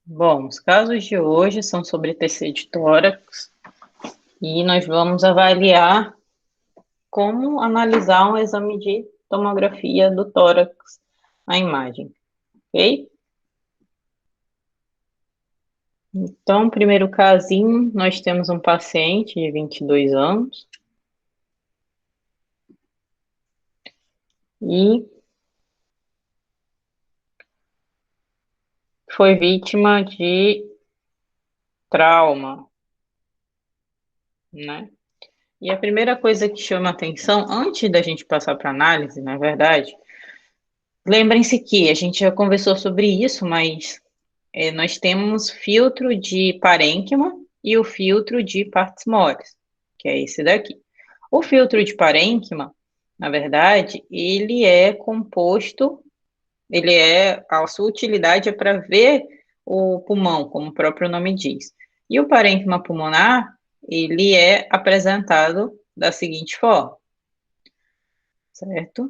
Bom, os casos de hoje são sobre TC de tórax e nós vamos avaliar como analisar um exame de tomografia do tórax na imagem, ok? Então, primeiro casinho, nós temos um paciente de 22 anos e foi vítima de trauma, né? E a primeira coisa que chama atenção, antes da gente passar para análise, na verdade, lembrem-se que a gente já conversou sobre isso, mas nós temos filtro de parênquima e o filtro de partes moles, que é esse daqui. O filtro de parênquima, na verdade, ele é composto, a sua utilidade é para ver o pulmão, como o próprio nome diz. E o parênquima pulmonar, ele é apresentado da seguinte forma, certo?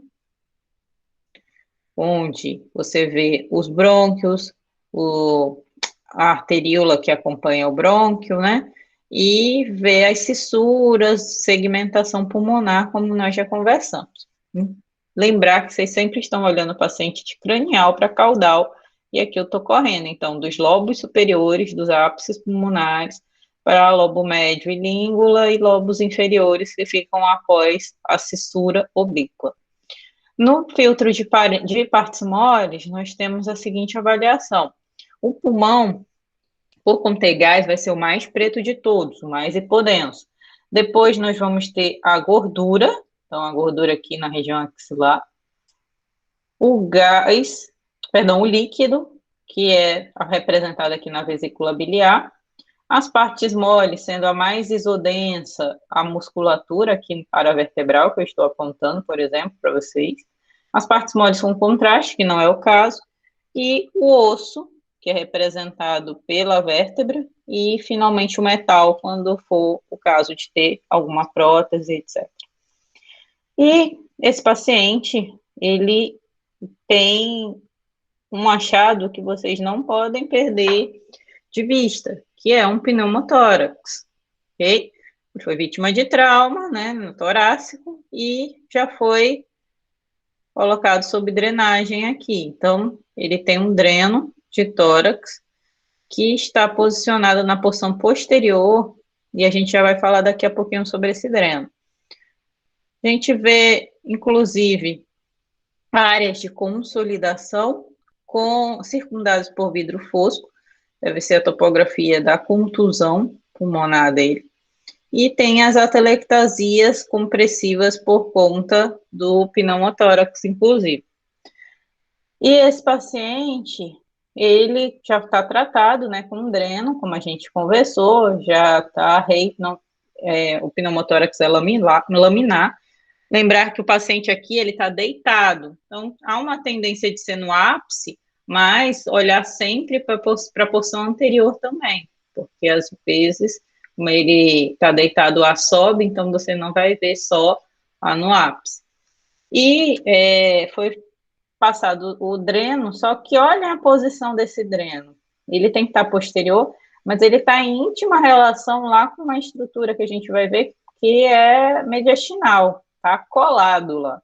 Onde você vê os brônquios, a arteríola que acompanha o brônquio, né? E vê as fissuras, segmentação pulmonar, como nós já conversamos. Lembrar que vocês sempre estão olhando o paciente de cranial para caudal, e aqui eu estou correndo, então, dos lobos superiores, dos ápices pulmonares, para lobo médio e língula, e lobos inferiores que ficam após a fissura oblíqua. No filtro de partes moles, nós temos a seguinte avaliação. O pulmão, por conter gás, vai ser o mais preto de todos, o mais hipodenso. Depois nós vamos ter a gordura, então a gordura aqui na região axilar. O gás, perdão, o líquido, que é representado aqui na vesícula biliar. As partes moles, sendo a mais isodensa, a musculatura aqui paravertebral, que eu estou apontando, por exemplo, para vocês. As partes moles com contraste, que não é o caso, e o osso, que é representado pela vértebra, e finalmente o metal, quando for o caso de ter alguma prótese, etc. E esse paciente, ele tem um achado que vocês não podem perder de vista, que é um pneumotórax, ok? Ele foi vítima de trauma, né, no torácico, e já foi colocado sob drenagem aqui. Então, ele tem um dreno de tórax que está posicionado na porção posterior, e a gente já vai falar daqui a pouquinho sobre esse dreno. A gente vê, inclusive, áreas de consolidação circundadas por vidro fosco, deve ser a topografia da contusão pulmonar dele, e tem as atelectasias compressivas por conta do pneumotórax, inclusive. E esse paciente, ele já está tratado, né, com dreno, como a gente conversou, já está o pneumotórax é laminar. Lembrar que o paciente aqui, ele está deitado, então há uma tendência de ser no ápice, mas olhar sempre para a porção anterior também, porque às vezes, como ele está deitado a sobe, então você não vai ver só no ápice. E foi passado o dreno, só que olha a posição desse dreno. Ele tem que estar posterior, mas ele está em íntima relação lá com uma estrutura que a gente vai ver que é mediastinal, está colado lá.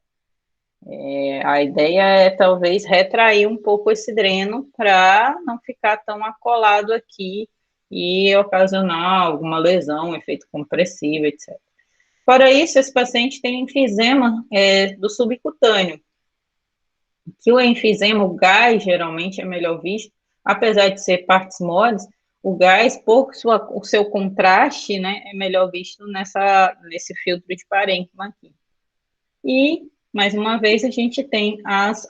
A ideia é talvez retrair um pouco esse dreno para não ficar tão acolado aqui e ocasionar alguma lesão, efeito compressivo, etc. Fora isso, esse paciente tem enfisema do subcutâneo, que o enfisema, o gás, geralmente é melhor visto, apesar de ser partes moles, o gás, o seu contraste, né, é melhor visto nesse filtro de parênquima aqui. E, mais uma vez, a gente tem as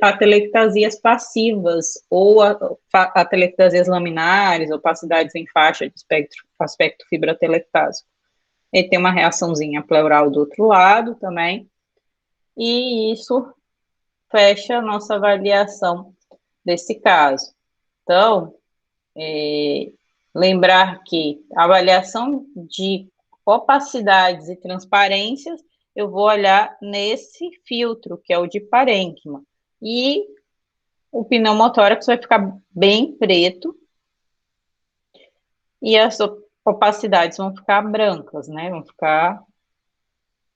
atelectasias passivas, ou atelectasias laminares, opacidades em faixa de aspecto fibroatelectásico. Ele tem uma reaçãozinha pleural do outro lado também, e isso fecha a nossa avaliação desse caso. Então, lembrar que a avaliação de opacidades e transparências, eu vou olhar nesse filtro, que é o de parênquima. E o pneumotórax vai ficar bem preto, e as opacidades vão ficar brancas, né? Vão ficar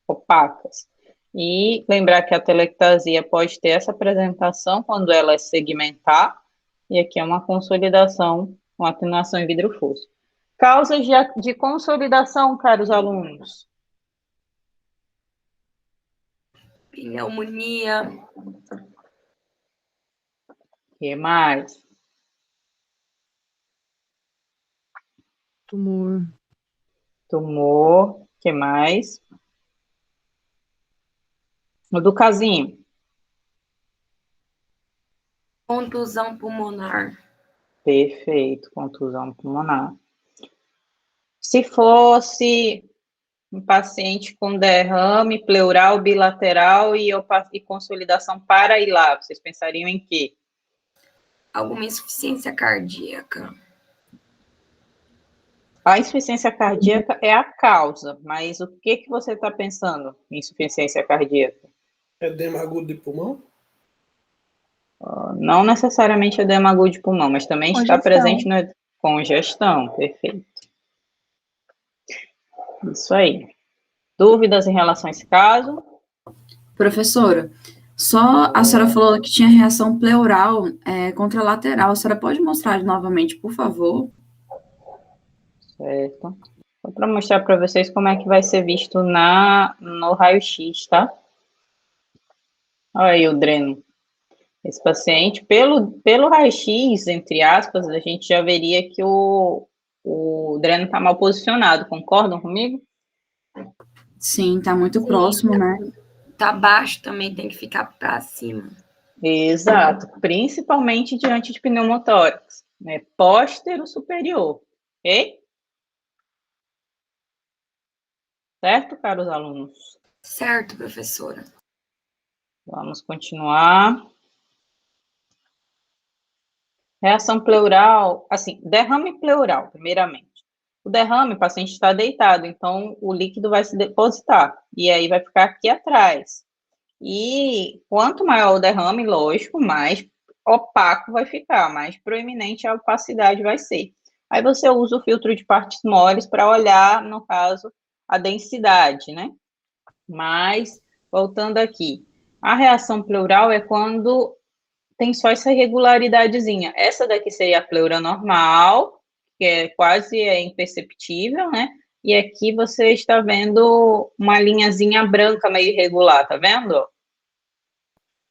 opacas. E lembrar que a telectasia pode ter essa apresentação quando ela é segmentar, e aqui é uma consolidação, uma atenuação em vidro fosco. Causas de consolidação, caros alunos. Pneumonia. O que mais? Tumor. Tumor. O que mais? O do casinho. Contusão pulmonar. Perfeito, contusão pulmonar. Se fosse um paciente com derrame pleural bilateral e consolidação parailar, vocês pensariam em quê? Alguma insuficiência cardíaca. A insuficiência cardíaca é a causa, mas o que você está pensando em insuficiência cardíaca? Edema agudo de pulmão? Não necessariamente edema agudo de pulmão, mas também está presente na congestão, perfeito. Isso aí. Dúvidas em relação a esse caso? Professora, só a senhora falou que tinha reação pleural contralateral. A senhora pode mostrar novamente, por favor? Certo. Só para mostrar para vocês como é que vai ser visto no raio-x, tá? Olha aí o dreno. Esse paciente, pelo raio-x, entre aspas, a gente já veria que o dreno está mal posicionado, concordam comigo? Sim, está muito próximo, né? Tá baixo também, tem que ficar para cima. Exato, principalmente diante de pneumotórax, né? Póstero superior, ok? Certo, caros alunos? Certo, professora. Vamos continuar. Reação pleural, assim, derrame pleural, primeiramente. O derrame, o paciente está deitado, então o líquido vai se depositar, e aí vai ficar aqui atrás. E quanto maior o derrame, lógico, mais opaco vai ficar, mais proeminente a opacidade vai ser. Aí você usa o filtro de partes moles para olhar, no caso, a densidade, né? Mas, voltando aqui, a reação pleural é quando tem só essa irregularidadezinha. Essa daqui seria a pleura normal, que é quase imperceptível, né? E aqui você está vendo uma linhazinha branca meio irregular, tá vendo?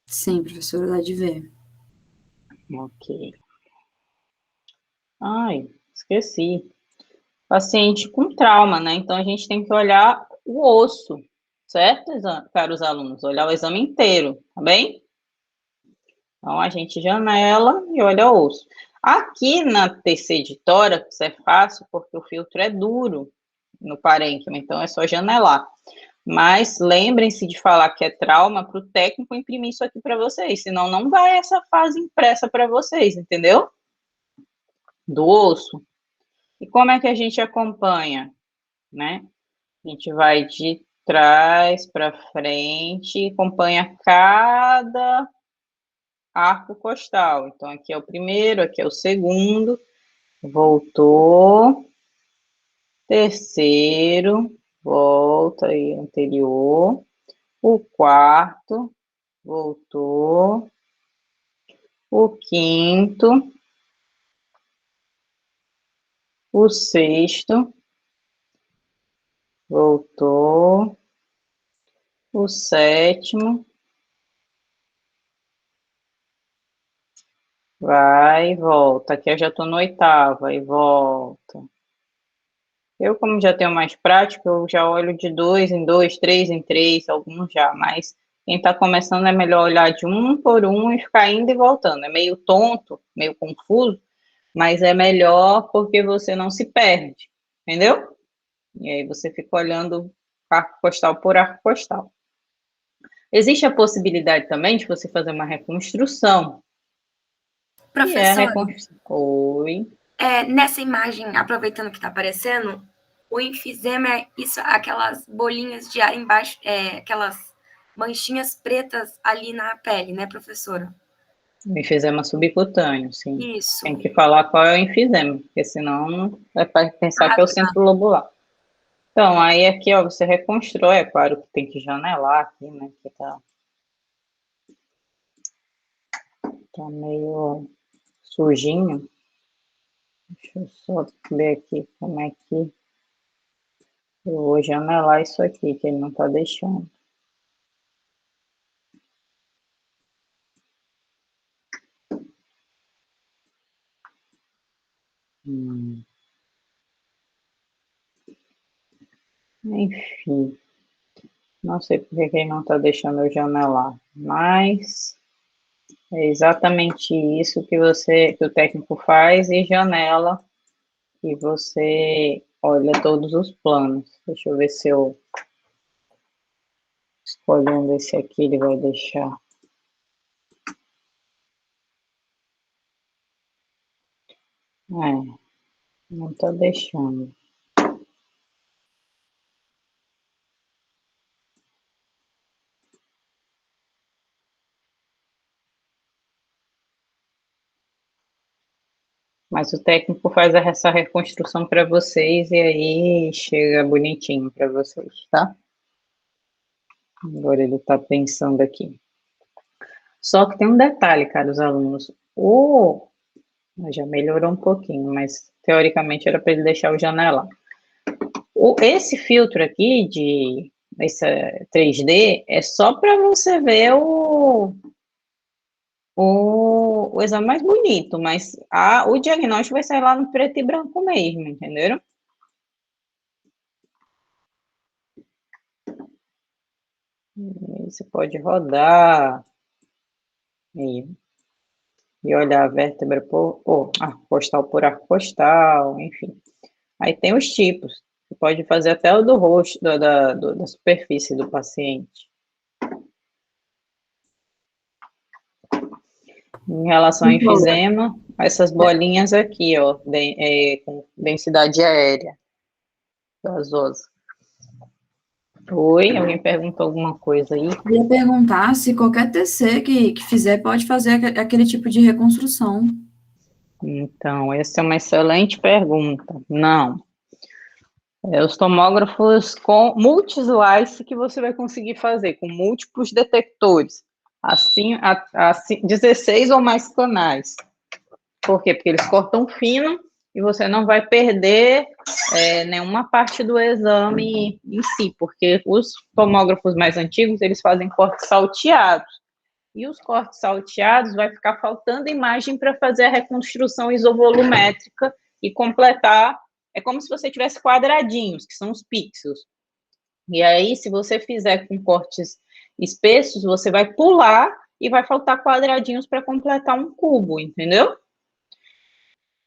Sim, professora, dá de ver. Ok. Ai, esqueci. Paciente com trauma, né? Então a gente tem que olhar o osso, certo, caros alunos? Olhar o exame inteiro, tá bem? Então, a gente janela e olha o osso. Aqui na TC de tórax é fácil, porque o filtro é duro no parênquima, então é só janelar. Mas lembrem-se de falar que é trauma para o técnico imprimir isso aqui para vocês, senão não vai essa fase impressa para vocês, entendeu? Do osso. E como é que a gente acompanha, né? A gente vai de trás para frente, acompanha cada arco costal. Então, aqui é o primeiro, aqui é o segundo, voltou, terceiro, volta aí, anterior, o quarto, voltou, o quinto, o sexto, voltou, o sétimo, vai e volta. Aqui eu já estou no oitavo, aí volta. Eu, como já tenho mais prática, eu já olho de 2 em 2, 3 em 3, alguns já, mas quem está começando é melhor olhar de um por um e ficar indo e voltando. É meio tonto, meio confuso, mas é melhor porque você não se perde, entendeu? E aí você fica olhando arco postal por arco postal. Existe a possibilidade também de você fazer uma reconstrução. E é a Professora, reconstrução. Oi. nessa imagem, aproveitando que está aparecendo, o enfisema é isso, aquelas bolinhas de ar embaixo, aquelas manchinhas pretas ali na pele, né, professora? O enfisema subcutâneo, sim. Isso. Tem que falar qual é o enfisema, porque senão vai pensar que é o centro lobular. Então, aí aqui, ó, você reconstrói, é claro que tem que janelar aqui, né, que tá meio sujinho. Deixa eu só ver aqui como é que eu vou janelar isso aqui, que ele não tá deixando. Enfim, não sei porque que ele não tá deixando eu janelar, mas é exatamente isso que que o técnico faz e janela, e você olha todos os planos. Deixa eu ver se eu escolhendo esse aqui, ele vai deixar. É, não tá deixando. Mas o técnico faz essa reconstrução para vocês e aí chega bonitinho para vocês, tá? Agora ele está pensando aqui. Só que tem um detalhe, caros alunos. Já melhorou um pouquinho, mas teoricamente era para ele deixar o janela. Esse filtro aqui esse 3D é só para você ver o exame mais bonito, mas o diagnóstico vai sair lá no preto e branco mesmo, entenderam? Você pode rodar e olhar a vértebra por arco postal por arco postal, enfim. Aí tem os tipos. Você pode fazer até o do rosto, da superfície do paciente. Em relação ao enfisema, essas bolinhas aqui, ó, com densidade aérea gasosa. Oi, alguém perguntou alguma coisa aí? Eu ia perguntar se qualquer TC que fizer pode fazer aquele tipo de reconstrução. Então, essa é uma excelente pergunta. Não. Os tomógrafos com multi-slice que você vai conseguir fazer, com múltiplos detectores, assim, 16 ou mais canais. Por quê? Porque eles cortam fino e você não vai perder nenhuma parte do exame em si, porque os tomógrafos mais antigos, eles fazem cortes salteados. E os cortes salteados vai ficar faltando imagem para fazer a reconstrução isovolumétrica e completar. É como se você tivesse quadradinhos, que são os pixels. E aí, se você fizer com cortes espessos, você vai pular e vai faltar quadradinhos para completar um cubo, entendeu?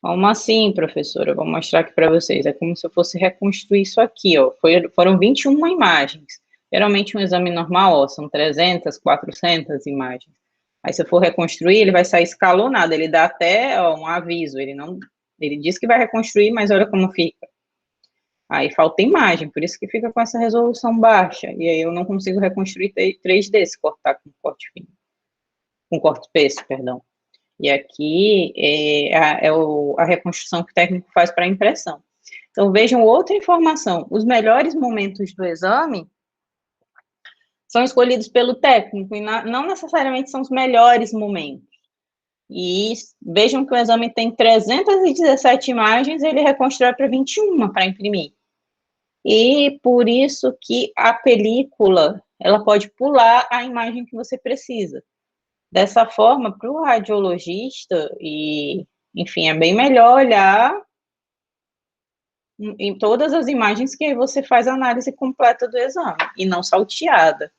Como assim, professora? Eu vou mostrar aqui para vocês. É como se eu fosse reconstruir isso aqui, ó. Foram 21 imagens. Geralmente um exame normal, ó, são 300, 400 imagens. Aí se eu for reconstruir, ele vai sair escalonado, ele dá até um aviso, ele diz que vai reconstruir, mas olha como fica. Aí falta imagem, por isso que fica com essa resolução baixa, e aí eu não consigo reconstruir 3D se cortar com corte fino, com corte espesso, perdão. E aqui a reconstrução que o técnico faz para a impressão. Então, vejam outra informação, os melhores momentos do exame são escolhidos pelo técnico, e não necessariamente são os melhores momentos. E vejam que o exame tem 317 imagens, ele reconstrói para 21 para imprimir. E por isso que a película, ela pode pular a imagem que você precisa. Dessa forma, para o radiologista, enfim, é bem melhor olhar em todas as imagens que aí você faz a análise completa do exame, e não salteada,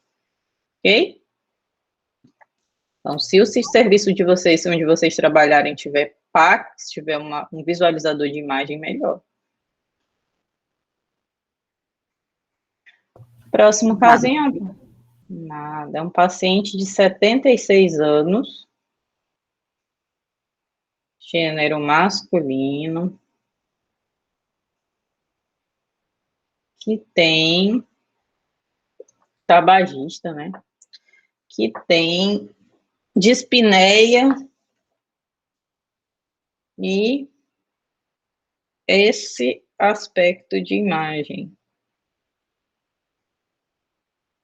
ok? Então, se o serviço de vocês, onde vocês trabalharem, tiver PACS, tiver um visualizador de imagem, melhor. Próximo caso em amplo. Nada, é um paciente de 76 anos, gênero masculino, que tem, tabagista, né? Que tem dispneia e esse aspecto de imagem.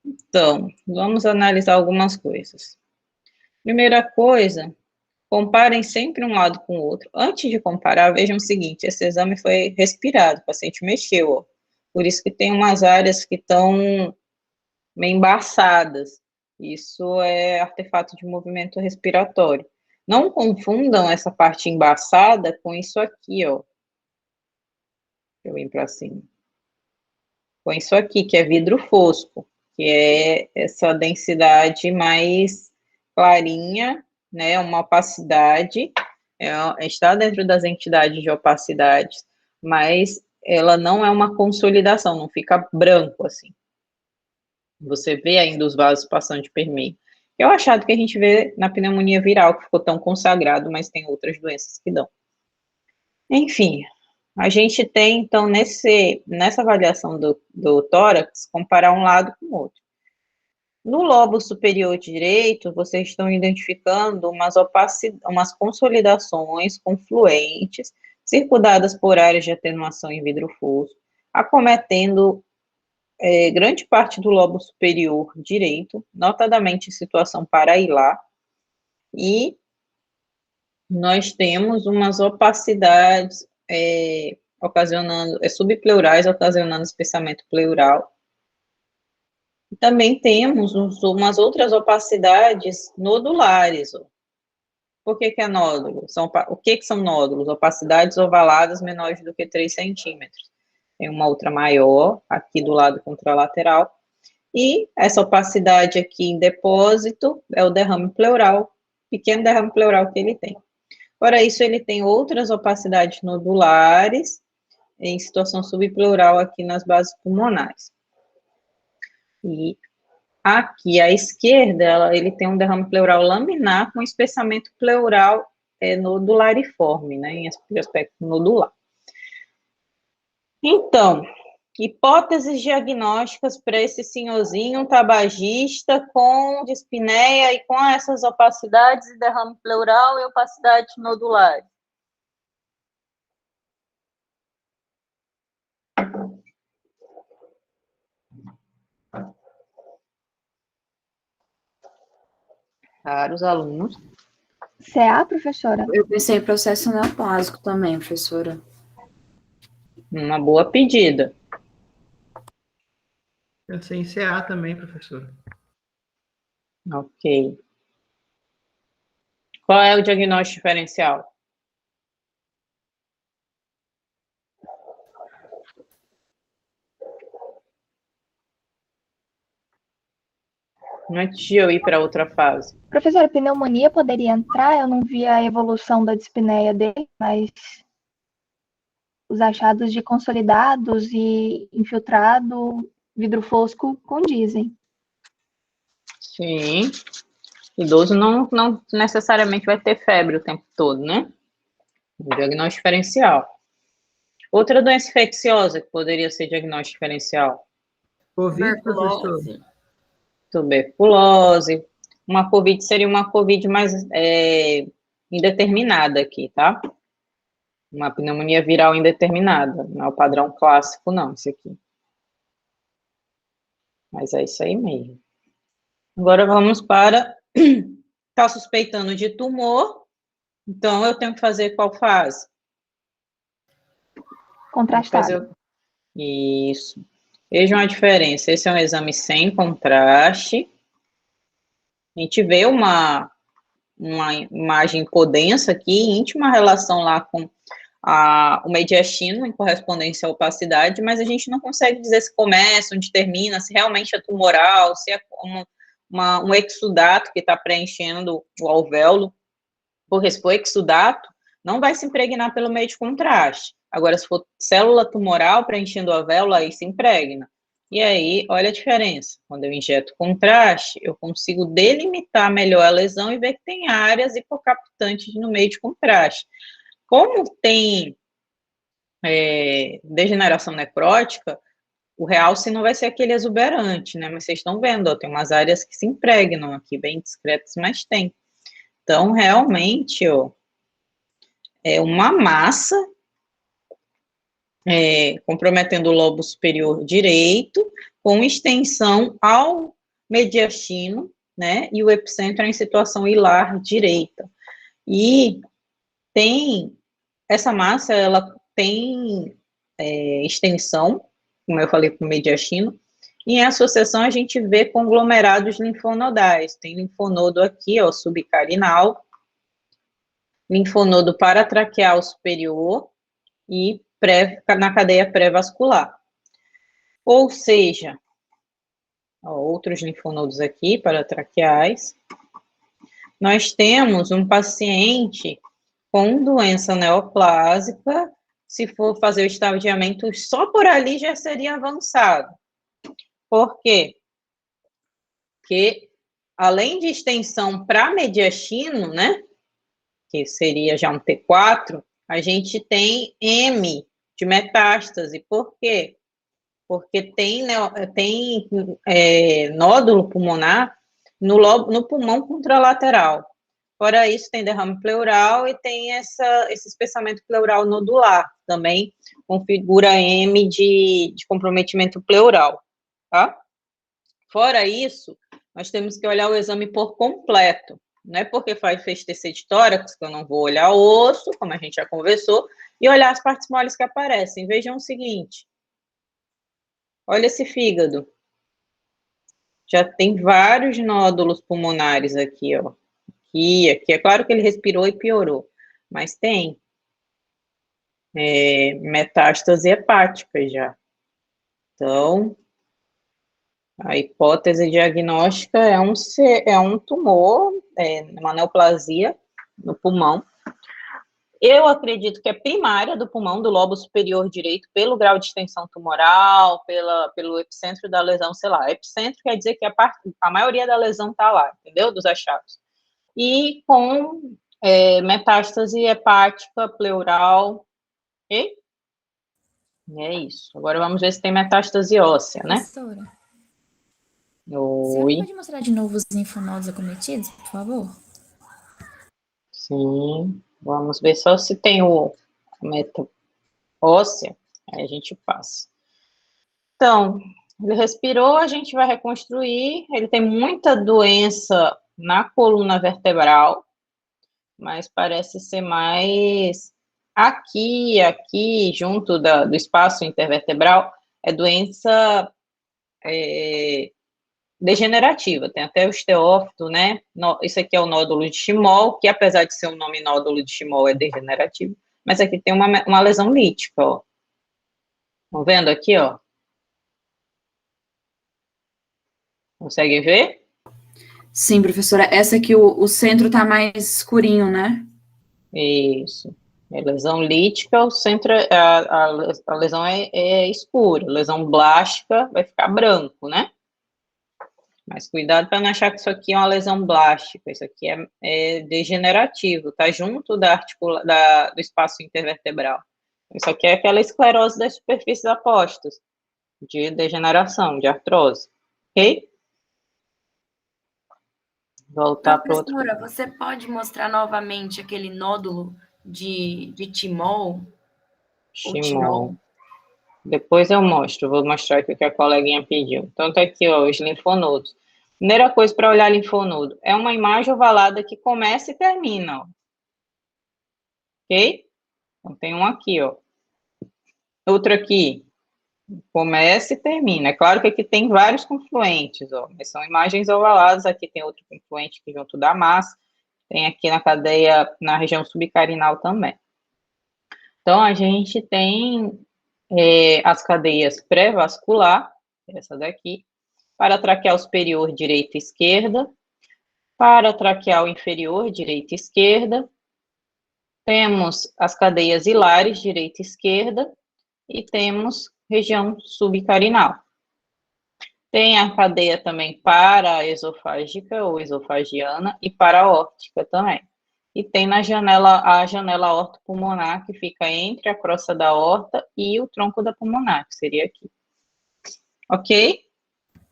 Então, vamos analisar algumas coisas. Primeira coisa, comparem sempre um lado com o outro. Antes de comparar, vejam o seguinte, esse exame foi respirado, o paciente mexeu, ó. Por isso que tem umas áreas que estão meio embaçadas. Isso é artefato de movimento respiratório. Não confundam essa parte embaçada com isso aqui, ó. Eu venho para cima. Com isso aqui, que é vidro fosco, que é essa densidade mais clarinha, né, uma opacidade, está dentro das entidades de opacidades, mas ela não é uma consolidação, não fica branco assim. Você vê ainda os vasos passando de permeio. É o achado que a gente vê na pneumonia viral, que ficou tão consagrado, mas tem outras doenças que dão. Enfim, a gente tem, então, nessa avaliação do tórax, comparar um lado com o outro. No lobo superior direito, vocês estão identificando umas consolidações confluentes, circundadas por áreas de atenuação em vidro fosco, acometendo grande parte do lobo superior direito, notadamente em situação parailar, e nós temos umas opacidades subpleurais, ocasionando espessamento pleural. E também temos umas outras opacidades nodulares. Ó. Por que é nódulo? O que são nódulos? Opacidades ovaladas menores do que 3 centímetros. Tem uma outra maior, aqui do lado contralateral, e essa opacidade aqui em depósito é o derrame pleural, pequeno derrame pleural que ele tem. Fora isso, ele tem outras opacidades nodulares em situação subpleural aqui nas bases pulmonares. E aqui à esquerda, ele tem um derrame pleural laminar com espessamento pleural nodulariforme, né, em aspecto nodular. Então, hipóteses diagnósticas para esse senhorzinho tabagista com dispneia e com essas opacidades e derrame pleural e opacidades nodulares. Raros alunos. CA, professora? Eu pensei em processo neoplásico também, professora. Uma boa pedida. Pensei em CA também, professora. Ok. Qual é o diagnóstico diferencial? Antes de eu ir para outra fase. Professora, pneumonia poderia entrar? Eu não vi a evolução da dispneia dele, mas os achados de consolidados e infiltrado, vidro fosco, condizem. Sim. Idoso não necessariamente vai ter febre o tempo todo, né? Diagnóstico diferencial. Outra doença infecciosa que poderia ser diagnóstico diferencial. Covid, professor. Tuberculose. Uma COVID seria uma COVID mais indeterminada aqui, tá? Uma pneumonia viral indeterminada. Não é o padrão clássico, não, esse aqui. Mas é isso aí mesmo. Agora vamos para... Está suspeitando de tumor, então eu tenho que fazer qual fase? Contrastado. Isso. Vejam a diferença. Esse é um exame sem contraste. A gente vê uma imagem hipodensa aqui, íntima relação lá com o mediastino em correspondência à opacidade, mas a gente não consegue dizer se começa, onde termina, se realmente é tumoral, se é um exudato que está preenchendo o alvéolo, porque se for exudato, não vai se impregnar pelo meio de contraste. Agora, se for célula tumoral preenchendo o alvéolo, aí se impregna. E aí, olha a diferença. Quando eu injeto contraste, eu consigo delimitar melhor a lesão e ver que tem áreas hipocaptantes no meio de contraste. Como tem degeneração necrótica, o realce não vai ser aquele exuberante, né? Mas vocês estão vendo, ó, tem umas áreas que se impregnam aqui, bem discretas, mas tem. Então, realmente, ó, é uma massa comprometendo o lobo superior direito, com extensão ao mediastino, né, e o epicentro em situação hilar direita. E essa massa, ela tem extensão, como eu falei, com o mediastino, e em associação a gente vê conglomerados linfonodais. Tem linfonodo aqui, ó, subcarinal, linfonodo paratraqueal superior e na cadeia pré-vascular. Ou seja, ó, outros linfonodos aqui paratraqueais. Nós temos um paciente com doença neoplásica. Se for fazer o estadiamento só por ali já seria avançado. Por quê? Porque além de extensão para mediastino, né, que seria já um T4, a gente tem M de metástase. Por quê? Porque tem nódulo pulmonar no pulmão contralateral. Fora isso, tem derrame pleural e tem esse espessamento pleural nodular, também configura M de comprometimento pleural, tá? Fora isso, nós temos que olhar o exame por completo. Não é porque fez TC de tórax que eu não vou olhar o osso, como a gente já conversou, e olhar as partes moles que aparecem. Vejam o seguinte. Olha esse fígado. Já tem vários nódulos pulmonares aqui, ó. Aqui. É claro que ele respirou e piorou, mas tem metástase hepática já. Então, a hipótese diagnóstica é um tumor, uma neoplasia no pulmão. Eu acredito que é primária do pulmão, do lobo superior direito, pelo grau de extensão tumoral, pelo epicentro da lesão, sei lá. Epicentro quer dizer que a maioria da lesão está lá, entendeu? Dos achados. E com metástase hepática, pleural, ok? E é isso. Agora vamos ver se tem metástase óssea, né? Professora, Oi. você pode mostrar de novo os linfonodos acometidos, por favor? Sim. Vamos ver só se tem a meta óssea, aí a gente passa. Então, ele respirou, a gente vai reconstruir. Ele tem muita doença na coluna vertebral, mas parece ser mais aqui, junto do espaço intervertebral, é doença degenerativa. Tem até o osteófito, né? Isso aqui é o nódulo de Schimoll, que apesar de ser um nome nódulo de Schimoll, é degenerativo. Mas aqui tem uma lesão lítica, ó. Estão vendo aqui, ó? Conseguem ver? Sim, professora. Essa aqui, o centro tá mais escurinho, né? Isso. É lesão lítica, o centro, a lesão é escura. Lesão blástica vai ficar branco, né? Mas cuidado para não achar que isso aqui é uma lesão blástica. Isso aqui é degenerativo, tá junto do espaço intervertebral. Isso aqui é aquela esclerose das superfícies apostas, de degeneração, de artrose. Ok? Voltar para outro. Professora, você pode mostrar novamente aquele nódulo de Schimoll? Schimoll. Depois eu mostro, vou mostrar aqui o que a coleguinha pediu. Então, tá aqui, ó, os linfonodos. Primeira coisa para olhar linfonodo, é uma imagem ovalada que começa e termina, ó. Ok? Então, tem um aqui, ó. Outro aqui, começa e termina. É claro que aqui tem vários confluentes, ó, mas são imagens ovaladas. Aqui tem outro confluente aqui junto da massa. Tem aqui na cadeia, na região subcarinal também. Então, a gente tem as cadeias pré-vascular, essa daqui, paratraqueal superior, direita e esquerda, paratraqueal inferior, direita e esquerda, temos as cadeias hilares, direita e esquerda, e temos região subcarinal. Tem a cadeia também paraesofágica ou esofagiana e paraórtica também. E tem a janela aortopulmonar, que fica entre a crosta da aorta e o tronco da pulmonar, que seria aqui. Ok?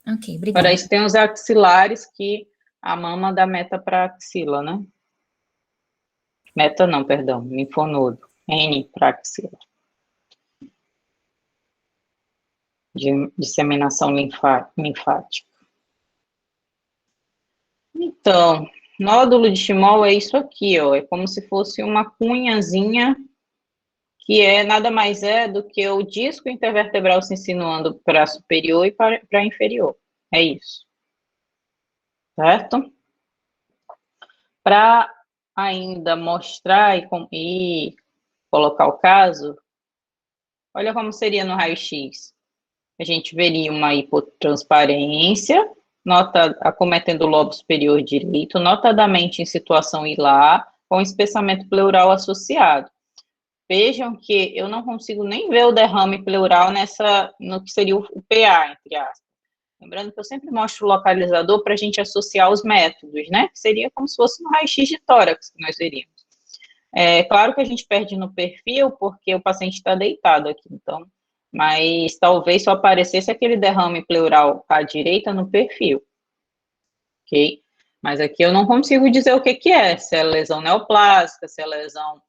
Ok, obrigada. Para isso tem os axilares, que a mama dá meta para a axila, né? Meta não, perdão, linfonodo, N-praxia. De disseminação linfática. Então, nódulo de Schimoll é isso aqui, ó, é como se fosse uma cunhazinha, que é nada mais é do que o disco intervertebral se insinuando para superior e para inferior, é isso, certo? Para ainda mostrar e colocar o caso, olha como seria no raio-x. A gente veria uma hipotransparência, acometendo o lobo superior direito, notadamente em situação hilar, com espessamento pleural associado. Vejam que eu não consigo nem ver o derrame pleural no que seria o PA, entre aspas. Lembrando que eu sempre mostro o localizador para a gente associar os métodos, né? Que seria como se fosse um raio-x de tórax que nós veríamos. É claro que a gente perde no perfil, porque o paciente está deitado aqui, então, mas talvez só aparecesse aquele derrame pleural à direita no perfil, ok? Mas aqui eu não consigo dizer o que é, se é lesão neoplásica, se é lesão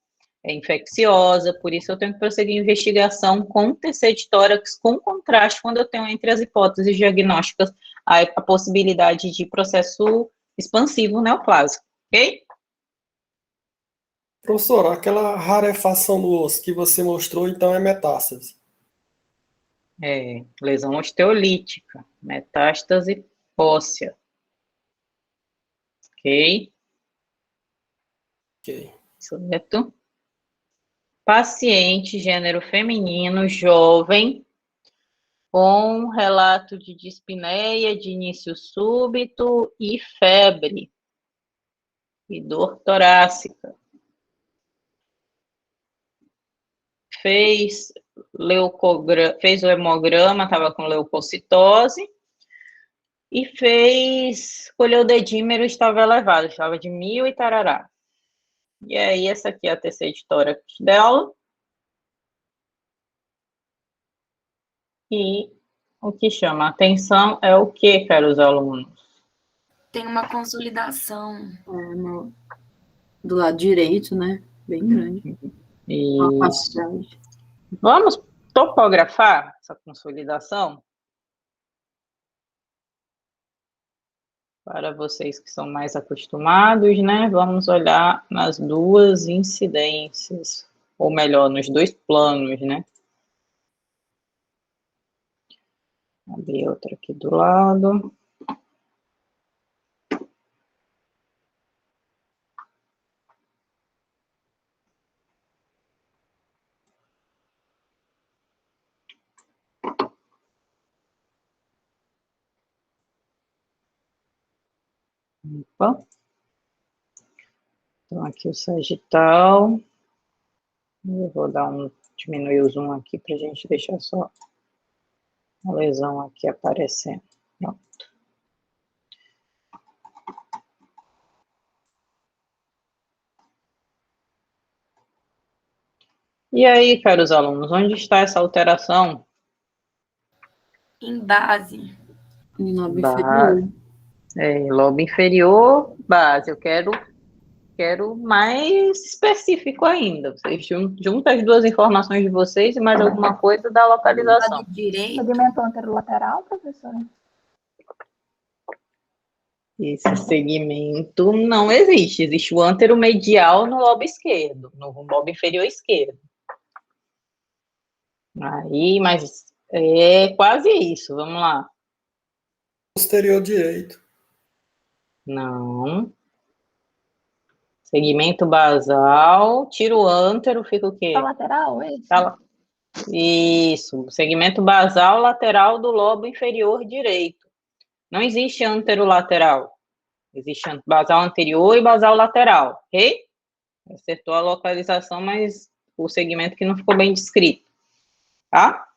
infecciosa, por isso eu tenho que prosseguir a investigação com TC de tórax com contraste, quando eu tenho entre as hipóteses diagnósticas a possibilidade de processo expansivo neoplásico, ok? Professor, aquela rarefação no osso que você mostrou, então, é metástase. É, lesão osteolítica, metástase óssea, ok? Ok. Certo? Paciente, gênero feminino, jovem, com relato de dispneia de início súbito e febre, e dor torácica. Fez o hemograma, estava com leucocitose, e colheu o dedímero, estava elevado, estava de 1000 e tarará. E aí, essa aqui é a TC de tórax dela. E o que chama a atenção é o que, caros alunos? Tem uma consolidação. Do lado direito, né? Bem grande. Uma Isso. opacidade. Vamos topografar essa consolidação? Para vocês que são mais acostumados, né? Vamos olhar nas duas incidências, ou melhor, nos dois planos, né? Abrir outra aqui do lado. Opa. Então, aqui o sagital. Eu vou diminuir o zoom aqui para a gente deixar só a lesão aqui aparecendo. Pronto. E aí, caros alunos, onde está essa alteração? Em base. Em lobo inferior. Lobo inferior, base. Eu quero mais específico ainda. Vocês juntam as duas informações de vocês e mais alguma coisa da localização. Lado direito. Segmento anterolateral, professora? Esse segmento não existe. Existe o anteromedial no lobo esquerdo, no lobo inferior esquerdo. Aí, mas é quase isso. Vamos lá. Posterior direito. Não. Segmento basal, tira o antero, fica o quê? Tá lateral, esse? Tá. Isso, segmento basal lateral do lobo inferior direito. Não existe anterolateral. Existe basal anterior e basal lateral, ok? Acertou a localização, mas o segmento que não ficou bem descrito, tá?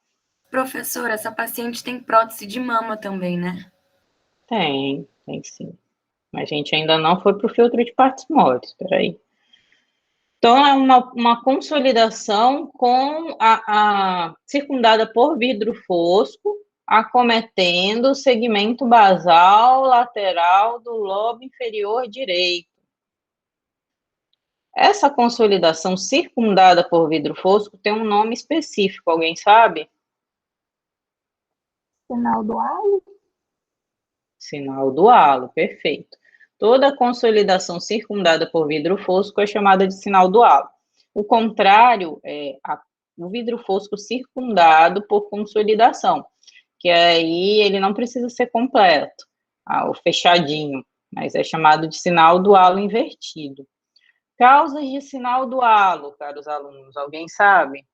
Professora, essa paciente tem prótese de mama também, né? Tem sim. Mas a gente ainda não foi para o filtro de partes moles, espera aí. Então, é uma consolidação com circundada por vidro fosco, acometendo o segmento basal lateral do lobo inferior direito. Essa consolidação circundada por vidro fosco tem um nome específico, alguém sabe? Sinal do halo? Sinal do halo, perfeito. Toda consolidação circundada por vidro fosco é chamada de sinal do halo. O contrário é o vidro fosco circundado por consolidação, que aí ele não precisa ser completo, o fechadinho, mas é chamado de sinal do halo invertido. Causas de sinal do halo, caros alunos, alguém sabe?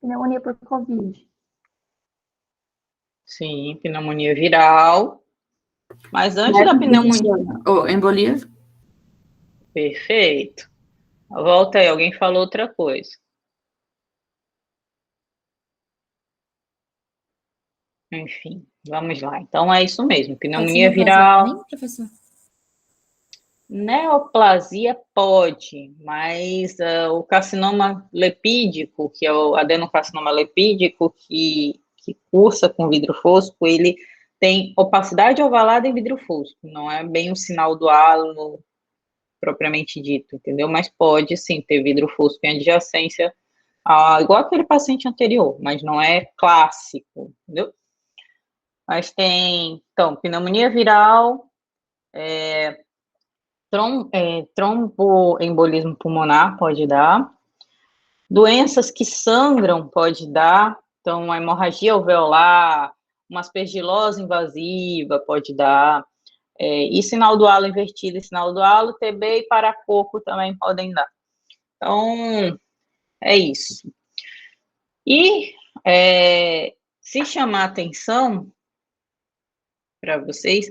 Pneumonia por Covid. Sim, pneumonia viral. Mas antes Né, da pneumonia... Ou embolia? Perfeito. Volta aí, alguém falou outra coisa. Enfim, vamos lá. Então, é isso mesmo, Pode ser pneumonia neoplasia viral. também, professor? Neoplasia pode, mas o carcinoma lepídico, que é o adenocarcinoma lepídico, que cursa com vidro fosco, ele tem opacidade ovalada em vidro fosco, não é bem o sinal do halo propriamente dito, entendeu? Mas pode sim ter vidro fosco em adjacência, igual aquele paciente anterior, mas não é clássico, entendeu? Mas tem, então, pneumonia viral, tromboembolismo pulmonar pode dar, doenças que sangram pode dar, então, a hemorragia alveolar, uma aspergilose invasiva pode dar, e sinal do halo invertido e sinal do halo, TB e paracoco também podem dar. Então, é isso. E se chamar atenção para vocês,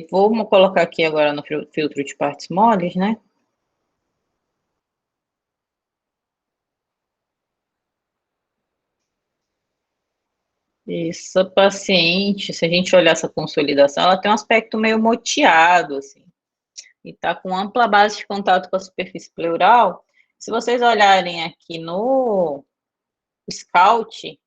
vamos colocar aqui agora no filtro de partes moles, né? Essa paciente, se a gente olhar essa consolidação, ela tem um aspecto meio moteado, assim, e tá com ampla base de contato com a superfície pleural. Se vocês olharem aqui no Scout,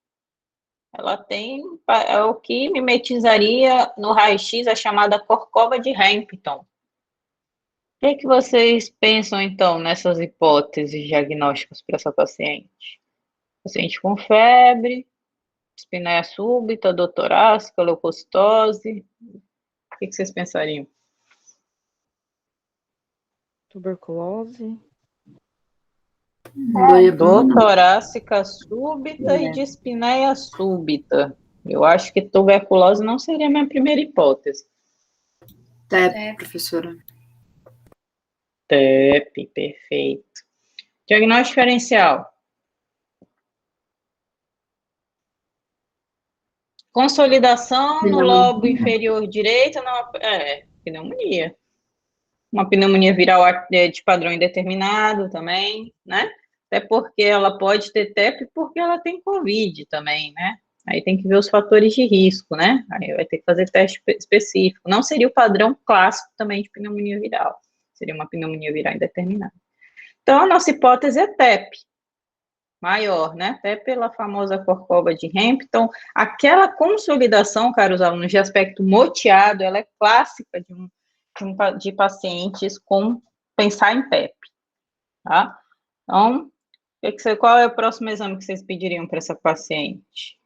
ela tem o que mimetizaria no raio-x a chamada corcova de Hampton. O que vocês pensam, então, nessas hipóteses diagnósticas para essa paciente? Paciente com febre, espinéia súbita, dor torácica, leucocitose. O que vocês pensariam? Tuberculose. Dor torácica súbita e de espinéia súbita. Eu acho que tuberculose não seria a minha primeira hipótese. TEP, professora. TEP, perfeito. Diagnóstico diferencial. Consolidação no lobo inferior direito, pneumonia. Uma pneumonia viral de padrão indeterminado também, né? Até porque ela pode ter TEP porque ela tem COVID também, né? Aí tem que ver os fatores de risco, né? Aí vai ter que fazer teste específico. Não seria o padrão clássico também de pneumonia viral. Seria uma pneumonia viral indeterminada. Então, a nossa hipótese é TEP. Maior, né? Até pela famosa corcova de Hampton. Aquela consolidação, caros alunos, de aspecto moteado, ela é clássica de pacientes com pensar em PEP, tá? Então, qual é o próximo exame que vocês pediriam para essa paciente?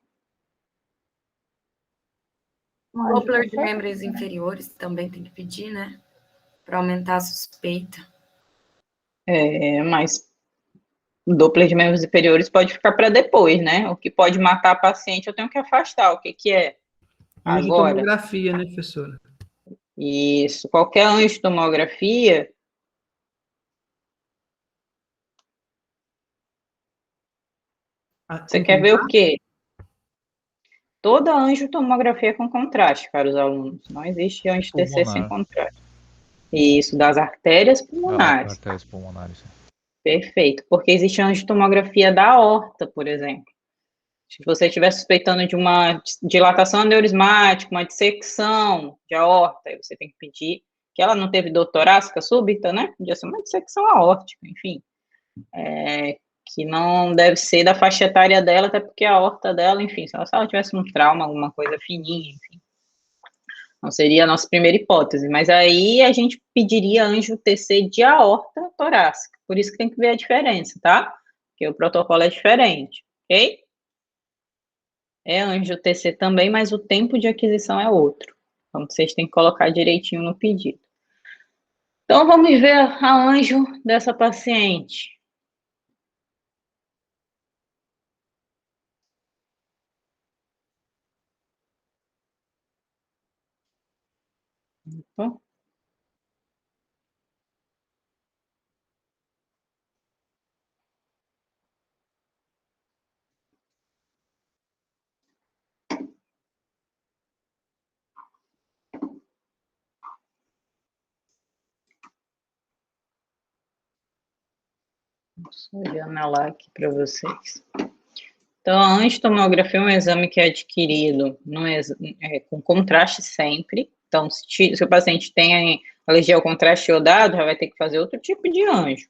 Doppler de membros inferiores também tem que pedir, né? Para aumentar a suspeita. Mas Doppler de membros inferiores pode ficar para depois, né? O que pode matar a paciente, eu tenho que afastar. O que é? Agora. Angiotomografia, né, professora? Isso. Qualquer angiotomografia. Você quer ver o quê? Toda angiotomografia é com contraste, caros alunos. Não existe angio-TC sem contraste. Isso, das artérias pulmonares. Artérias pulmonares. Perfeito, porque existe a angiotomografia da aorta, por exemplo. Se você estiver suspeitando de uma dilatação aneurismática, uma dissecção de aorta, aí você tem que pedir que ela não teve dor torácica súbita, né? Podia ser uma dissecção aórtica, enfim. Que não deve ser da faixa etária dela, até porque a aorta dela, enfim, se ela tivesse um trauma, alguma coisa fininha, enfim, Não seria a nossa primeira hipótese, mas aí a gente pediria anjo TC de aorta torácica. Por isso que tem que ver a diferença, tá? Porque o protocolo é diferente, ok? É anjo TC também, mas o tempo de aquisição é outro. Então, vocês têm que colocar direitinho no pedido. Então, vamos ver a anjo dessa paciente. Opa. Só janelar aqui para vocês. Então, a angiotomografia é um exame que é adquirido com contraste sempre. Então, se o paciente tem alergia ao contraste iodado, já vai ter que fazer outro tipo de anjo.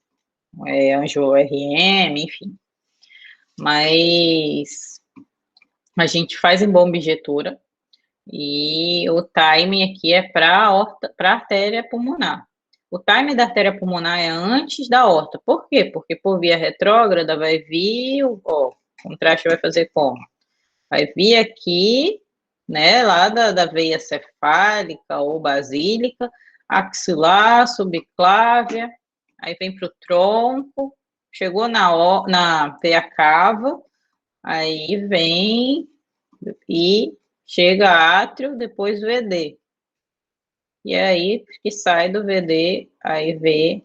Anjo RM, enfim. Mas a gente faz em bomba injetora e o time aqui é para a artéria pulmonar. O time da artéria pulmonar é antes da aorta. Por quê? Porque por via retrógrada vai vir, o contraste vai fazer como? Vai vir aqui, né, lá da veia cefálica ou basílica, axilar, subclávia, aí vem para o tronco, chegou na veia cava, aí vem e chega átrio, depois VD. E aí que sai do VD, aí vê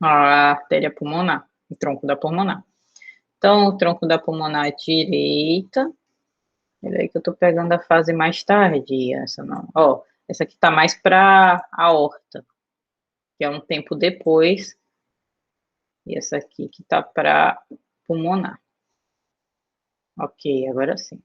a artéria pulmonar, o tronco da pulmonar. Então, o tronco da pulmonar direita. Peraí que eu tô pegando a fase mais tardia, essa não. Ó, essa aqui tá mais para a aorta, que é um tempo depois. E essa aqui que tá para pulmonar. Ok, agora sim.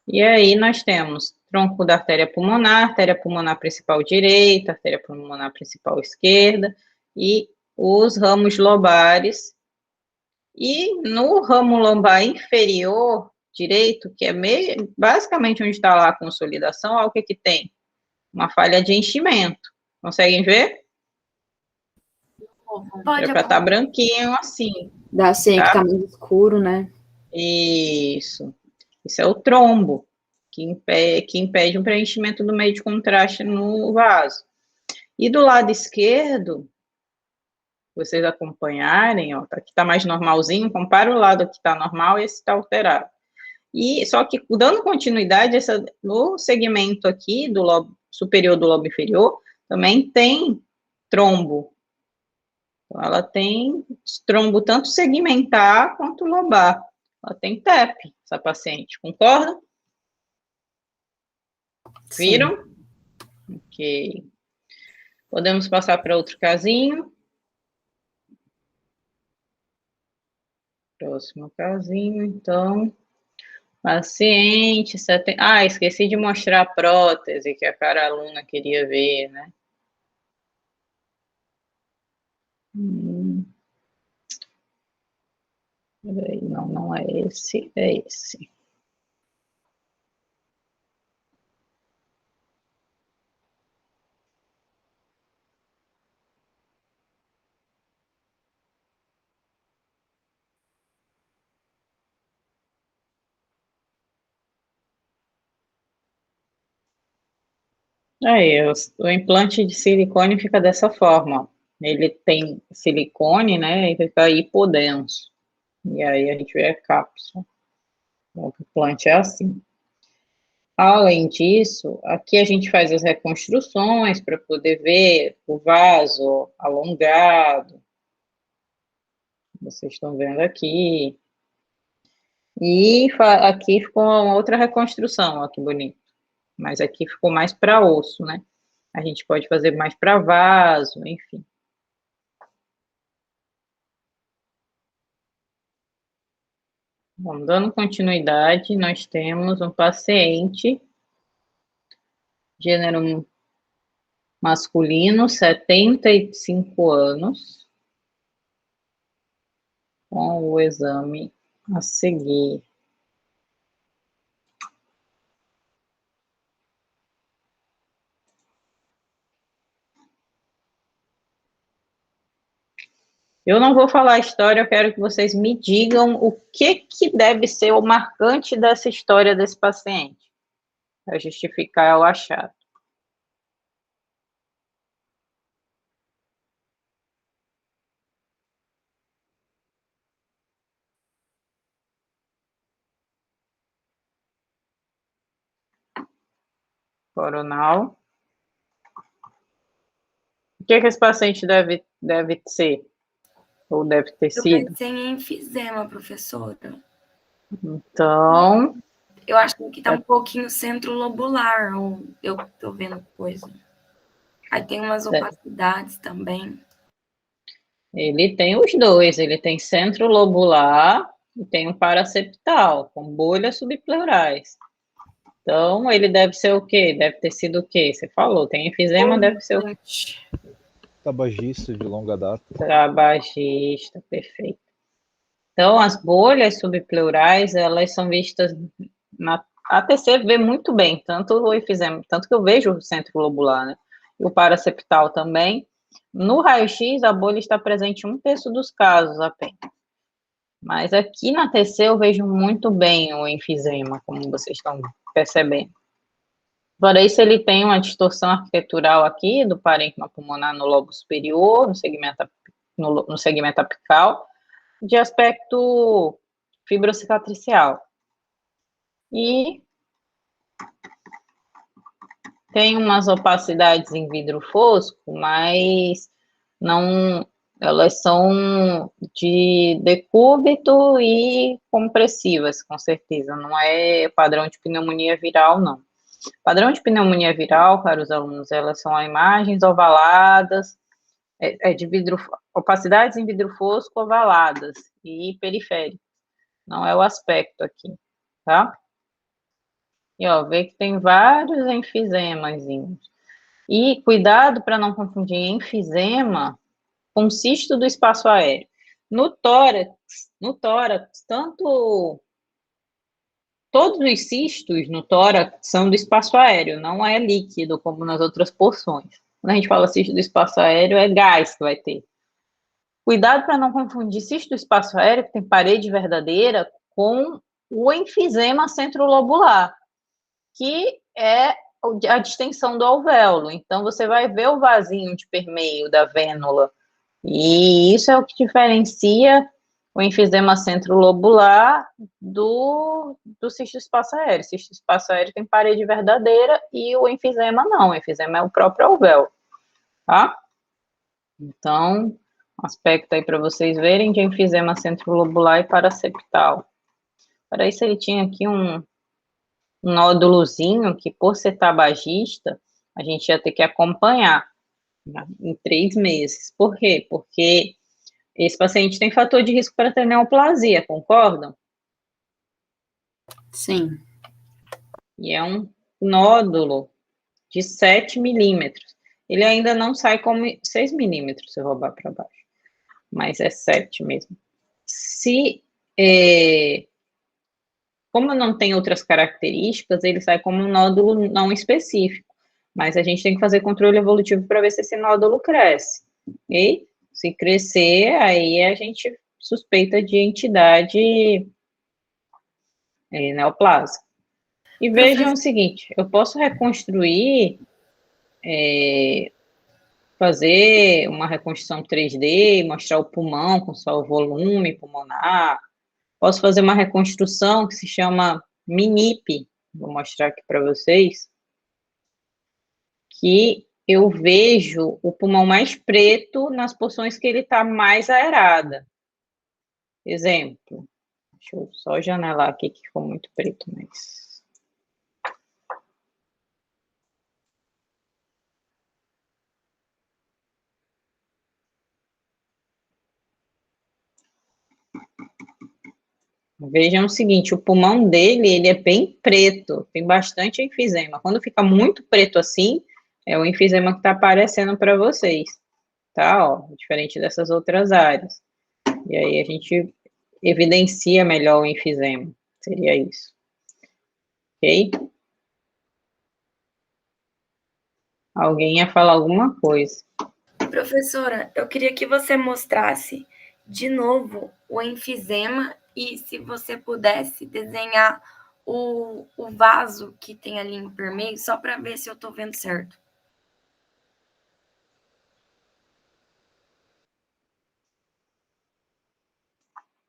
E aí nós temos tronco da artéria pulmonar principal direita, artéria pulmonar principal esquerda, e os ramos lobares. E no ramo lombar inferior direito, que é basicamente onde está lá a consolidação, olha o que tem? Uma falha de enchimento. Conseguem ver? Pode Era para estar branquinho assim. Dá sim, Tá? que tá muito escuro, né? Isso. Isso é o trombo, que impede um preenchimento do meio de contraste no vaso. E do lado esquerdo, vocês acompanharem, ó, aqui está mais normalzinho, compara o lado que está normal e esse está alterado. E só que dando continuidade, no segmento aqui do lobo superior do lobo inferior, também tem trombo. Então, ela tem trombo tanto segmentar quanto lobar. Ela tem TEP, essa paciente, concorda? Viram? Sim. Ok. Podemos passar para outro casinho. Próximo casinho, então. Paciente, esqueci de mostrar a prótese que a cara aluna queria ver, né? Peraí, não é esse, é esse. Aí, o implante de silicone fica dessa forma, ó. Ele tem silicone, né, e fica hipodenso. E aí a gente vê a cápsula. O implante é assim. Além disso, aqui a gente faz as reconstruções para poder ver o vaso alongado. Vocês estão vendo aqui. E aqui ficou uma outra reconstrução, ó, que bonito. Mas aqui ficou mais para osso, né? A gente pode fazer mais para vaso, enfim. Bom, dando continuidade, nós temos um paciente, gênero masculino, 75 anos, com o exame a seguir. Eu não vou falar a história, eu quero que vocês me digam o que deve ser o marcante dessa história desse paciente, para justificar o achado. Coronal. O que esse paciente deve ser? Ou deve ter Eu sido? pensei em enfisema, professora. Então, Eu acho que tá um pouquinho centro-lobular, ou eu tô vendo coisa. Aí tem umas opacidades também. ele tem os dois, ele tem centro-lobular e tem um paraseptal, com bolhas subpleurais. Então, ele deve ser o quê? Deve ter sido o quê? Você falou, tem enfisema, deve ser o quê? Tabagista de longa data. Tabagista, perfeito. Então, as bolhas subpleurais, elas são vistas na ATC vê muito bem, tanto o enfisema, tanto que eu vejo o centro lobular, né? E o paraseptal também. No raio-x, a bolha está presente em 1/3 dos casos apenas. Mas aqui na TC eu vejo muito bem o enfisema, como vocês estão percebendo. Por isso, ele tem uma distorção arquitetural aqui do parênquima pulmonar no lobo superior, no segmento apical, de aspecto fibrocicatricial. E tem umas opacidades em vidro fosco, mas não, elas são de decúbito e compressivas, com certeza, não é padrão de pneumonia viral, não. Padrão de pneumonia viral, caros alunos, elas são imagens ovaladas, de vidro, opacidades em vidro fosco ovaladas e periféricas, não é o aspecto aqui, tá? E, ó, vê que tem vários enfisemazinhos. E cuidado para não confundir enfisema com cisto do espaço aéreo. No tórax, todos os cistos no tórax são do espaço aéreo, não é líquido, como nas outras porções. Quando a gente fala cisto do espaço aéreo, é gás que vai ter. Cuidado para não confundir cisto do espaço aéreo, que tem parede verdadeira, com o enfisema centrolobular, que é a distensão do alvéolo. Então, você vai ver o vasinho de permeio da vênula, e isso é o que diferencia o enfisema centrolobular do cisto espaço aéreo. O cisto espaço aéreo tem parede verdadeira e o enfisema não. O enfisema é o próprio alvéolo, tá? Então, aspecto aí para vocês verem de enfisema centrolobular e paraseptal. Para isso, ele tinha aqui um nódulozinho que, por ser tabagista, a gente ia ter que acompanhar, né, em 3 meses. Por quê? Porque esse paciente tem fator de risco para ter neoplasia, concordam? Sim. E é um nódulo de 7 milímetros. Ele ainda não sai como 6 milímetros se roubar para baixo, mas é 7 mesmo. Como não tem outras características, ele sai como um nódulo não específico, mas a gente tem que fazer controle evolutivo para ver se esse nódulo cresce. E se crescer, aí a gente suspeita de entidade neoplásica. E vejam o seguinte, eu posso reconstruir, fazer uma reconstrução 3D, mostrar o pulmão com só o volume pulmonar. Posso fazer uma reconstrução que se chama MINIP, vou mostrar aqui para vocês, que eu vejo o pulmão mais preto nas porções que ele está mais aerada. Exemplo, deixa eu só janelar aqui que ficou muito preto, mas... Vejam o seguinte, o pulmão dele, ele é bem preto, tem bastante enfisema. Quando fica muito preto assim, é o enfisema que está aparecendo para vocês, tá? Ó, diferente dessas outras áreas. E aí a gente evidencia melhor o enfisema, seria isso. Ok? Alguém ia falar alguma coisa. Professora, eu queria que você mostrasse de novo o enfisema e se você pudesse desenhar o vaso que tem ali em vermelho, só para ver se eu estou vendo certo.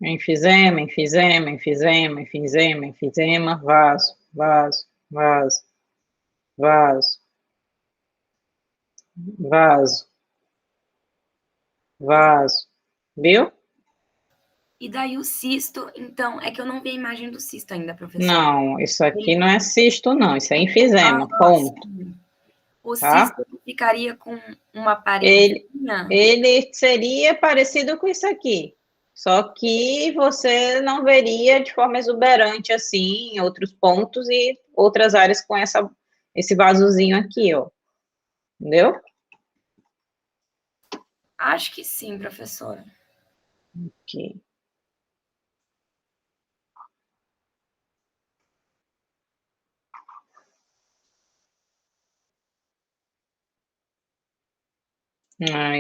Enfisema, enfisema, enfisema, enfisema, enfisema, vaso, vaso, vaso, vaso, vaso, vaso. Viu? E daí o cisto, então, é que eu não vi a imagem do cisto ainda, professora. Não, isso aqui não é cisto, não. Isso é enfisema, ponto. Sim. O Tá? cisto ficaria com uma parede. Ele seria parecido com isso aqui. Só que você não veria de forma exuberante assim, em outros pontos e outras áreas com esse vasozinho aqui, ó. Entendeu? Acho que sim, professora. Ok.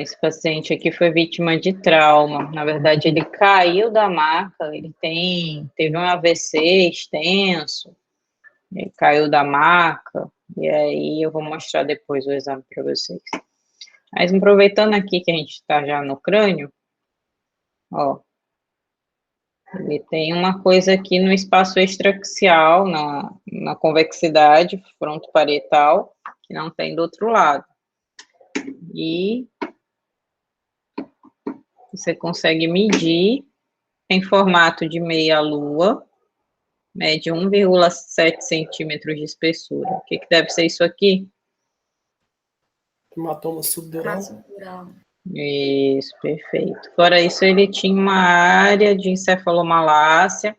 Esse paciente aqui foi vítima de trauma. Na verdade, ele caiu da maca, teve um AVC extenso, ele caiu da maca, e aí eu vou mostrar depois o exame para vocês. Mas aproveitando aqui que a gente está já no crânio, ó, ele tem uma coisa aqui no espaço extraaxial, na convexidade frontoparietal, que não tem do outro lado. E você consegue medir em formato de meia-lua, mede 1,7 centímetros de espessura. O que deve ser isso aqui? Hematoma subdural. Isso, perfeito. Fora isso, ele tinha uma área de encefalomalácia,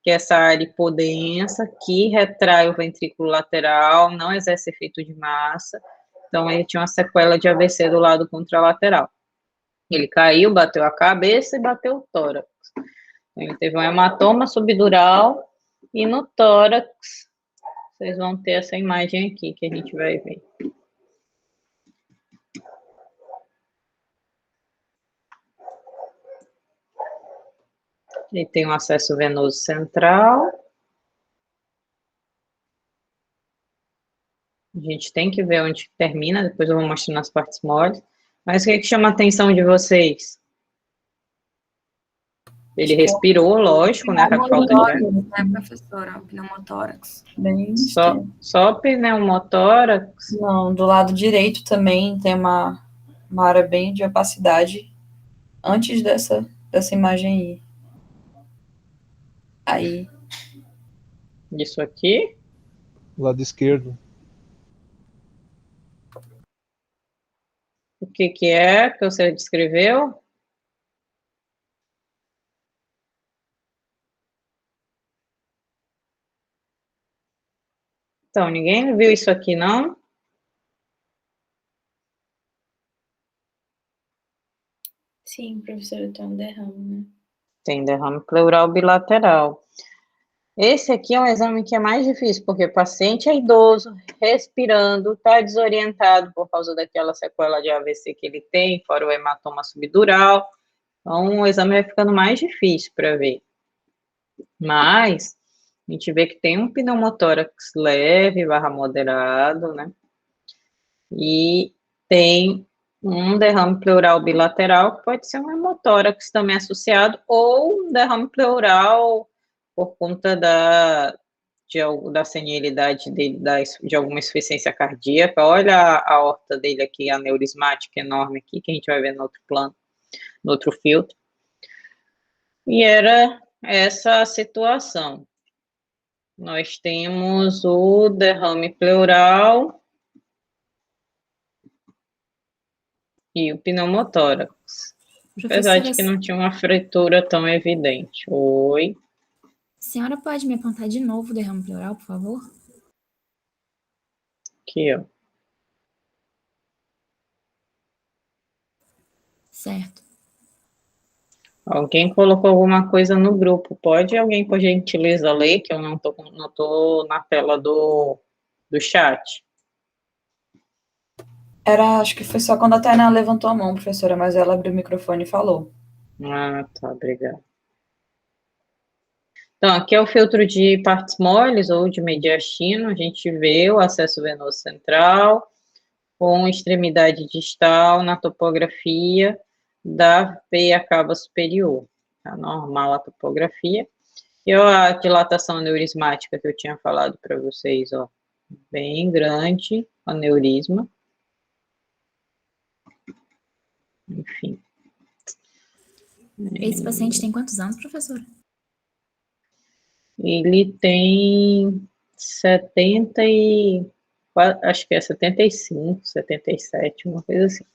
que é essa área hipodensa, que retrai o ventrículo lateral, não exerce efeito de massa, então ele tinha uma sequela de AVC do lado contralateral. Ele caiu, bateu a cabeça e bateu o tórax. Então, ele teve um hematoma subdural e no tórax, vocês vão ter essa imagem aqui que a gente vai ver. Ele tem um acesso venoso central. A gente tem que ver onde termina, depois eu vou mostrar nas partes moles. Mas o que chama a atenção de vocês? Ele respirou, lógico, né, com a falta de ar. É, professora, pneumotórax. Só pneumotórax? Não, do lado direito também tem uma área bem de opacidade antes dessa imagem aí. Isso aqui? Lado esquerdo. O que é que você descreveu? Então, ninguém viu isso aqui, não? Sim, professora, tem um derrame, né? Tem derrame pleural bilateral. Esse aqui é um exame que é mais difícil, porque o paciente é idoso, respirando, está desorientado por causa daquela sequela de AVC que ele tem, fora o hematoma subdural. Então, o exame vai ficando mais difícil para ver. Mas, a gente vê que tem um pneumotórax leve, barra moderado, né? E tem um derrame pleural bilateral, que pode ser um hemotórax também associado, ou um derrame pleural por conta da senilidade dele, de alguma insuficiência cardíaca. Olha a aorta dele aqui, a neurismática enorme aqui, que a gente vai ver no outro plano, no outro filtro. E era essa a situação. Nós temos o derrame pleural e o pneumotórax. Apesar de que não tinha uma fratura tão evidente. Oi. A senhora pode me apontar de novo o derrame pleural, por favor? Aqui, ó. Certo. Alguém colocou alguma coisa no grupo. Pode alguém, por gentileza, ler, que eu não tô na tela do chat. Acho que foi só quando a Tainá levantou a mão, professora, mas ela abriu o microfone e falou. Ah, tá, obrigada. Então, aqui é o filtro de partes moles ou de mediastino. A gente vê o acesso venoso central com extremidade distal na topografia da veia cava superior. Tá normal a topografia. E a dilatação neurismática que eu tinha falado para vocês, ó, bem grande, aneurisma. Enfim. Esse paciente tem quantos anos, professora? Ele tem 70 e... acho que é 75, 77, uma coisa assim.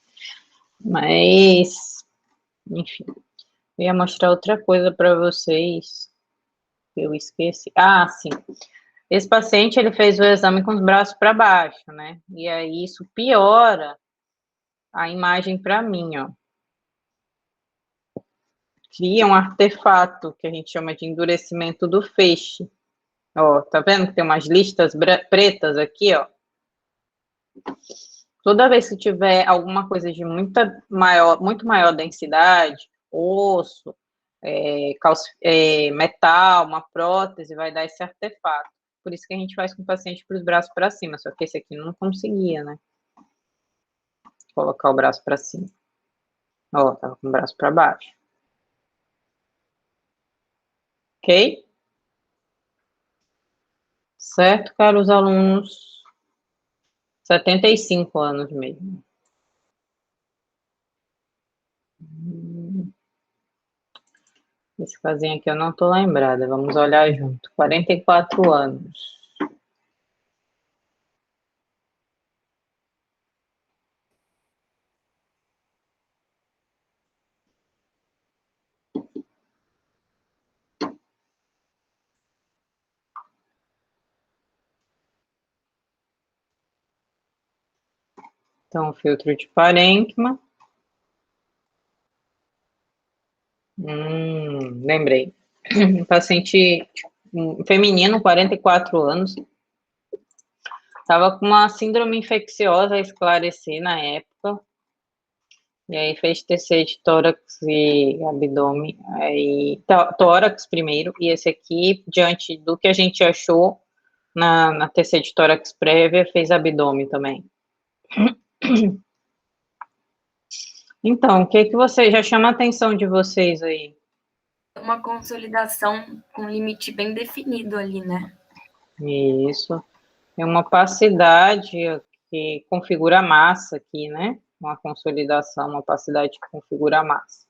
Mas, enfim. Eu ia mostrar outra coisa para vocês, que eu esqueci. Ah, sim. Esse paciente, ele fez o exame com os braços para baixo, né? E aí isso piora a imagem para mim, ó. Cria um artefato que a gente chama de endurecimento do feixe. Ó, tá vendo que tem umas listas pretas aqui, ó? Toda vez que tiver alguma coisa de muito maior densidade, osso, metal, uma prótese, vai dar esse artefato. Por isso que a gente faz com o paciente para os braços para cima, só que esse aqui não conseguia, né? Colocar o braço para cima. Ó, tava com o braço para baixo. Ok? Certo, caros alunos? 75 anos mesmo. Esse casinho aqui eu não tô lembrada, vamos olhar junto. 44 anos. Então, filtro de parênquima. Lembrei. Um paciente feminino, 44 anos, estava com uma síndrome infecciosa a esclarecer na época, e aí fez TC de tórax e abdômen, aí tórax primeiro, e esse aqui, diante do que a gente achou na TC de tórax prévia, fez abdômen também. Então, o que você já chama a atenção de vocês aí? Uma consolidação com limite bem definido ali, né? Isso. É uma opacidade que configura a massa aqui, né? Uma consolidação, uma opacidade que configura a massa.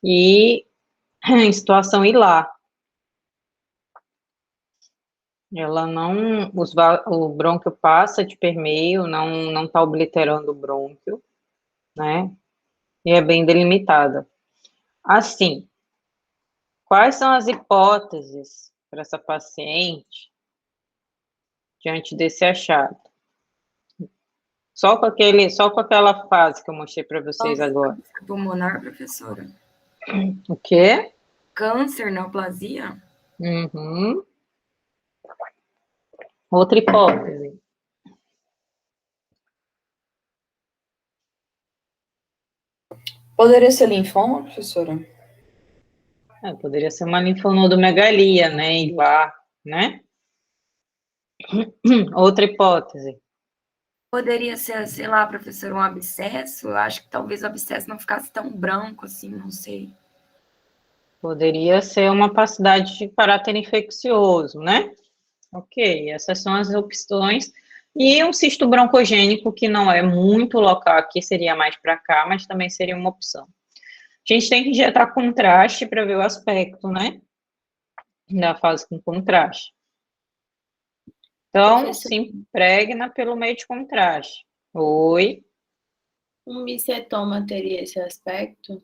E em situação hilar. Ela não, o brônquio passa de permeio, não está obliterando o brônquio, né? E é bem delimitada. Assim, quais são as hipóteses para essa paciente diante desse achado? Só com aquela fase que eu mostrei para vocês agora. Pulmonar, professora. O quê? Câncer, neoplasia? Uhum. Outra hipótese. Poderia ser linfoma, professora? Poderia ser uma linfonodomegalia, né? IVA, né? Outra hipótese. Poderia ser, sei lá, professor, um abscesso? Eu acho que talvez o abscesso não ficasse tão branco assim, não sei. Poderia ser uma opacidade de caráter infeccioso, né? Ok, essas são as opções. E um cisto broncogênico, que não é muito local aqui, seria mais para cá, mas também seria uma opção. A gente tem que injetar contraste para ver o aspecto, né? Da fase com contraste. Então, se impregna pelo meio de contraste. Oi? Um micetoma teria esse aspecto?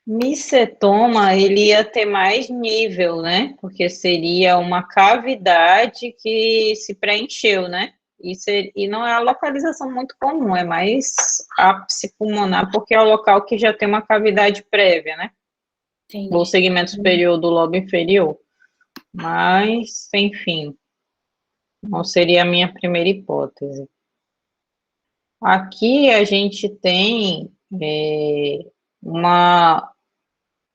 Micetoma, ele ia ter mais nível, né? Porque seria uma cavidade que se preencheu, né? E não é a localização muito comum, é mais ápice pulmonar, porque é o local que já tem uma cavidade prévia, né? Entendi. Ou segmento superior do lobo inferior. Mas, enfim, não seria a minha primeira hipótese. Aqui a gente tem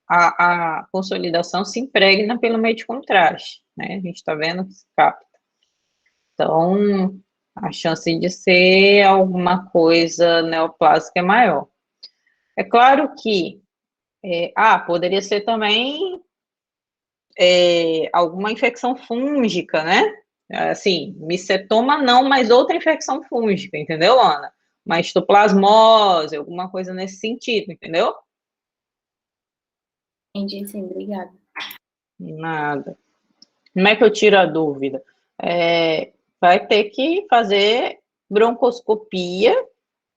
a consolidação se impregna pelo meio de contraste, né? A gente está vendo que se capta. Então, a chance de ser alguma coisa neoplásica é maior. É claro que, poderia ser também alguma infecção fúngica, né? Assim, micetoma não, mas outra infecção fúngica, entendeu, Ana? Uma histoplasmose, alguma coisa nesse sentido, entendeu? Entendi, sim, obrigada. Nada. Como é que eu tiro a dúvida? Vai ter que fazer broncoscopia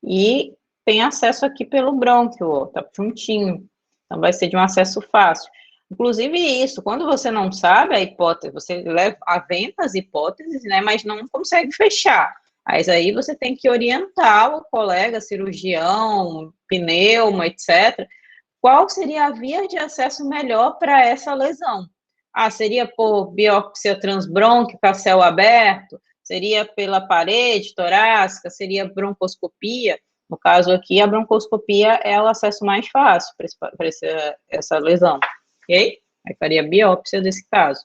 e tem acesso aqui pelo brônquio, ó, tá juntinho. Então vai ser de um acesso fácil. Inclusive isso, quando você não sabe a hipótese, você aventa as hipóteses, né, mas não consegue fechar. Mas aí você tem que orientar o colega cirurgião, pneuma, etc. Qual seria a via de acesso melhor para essa lesão? Seria por biópsia transbrônquica, a céu aberto? Seria pela parede torácica? Seria broncoscopia? No caso aqui, a broncoscopia é o acesso mais fácil para essa lesão, ok? Aí faria biópsia desse caso.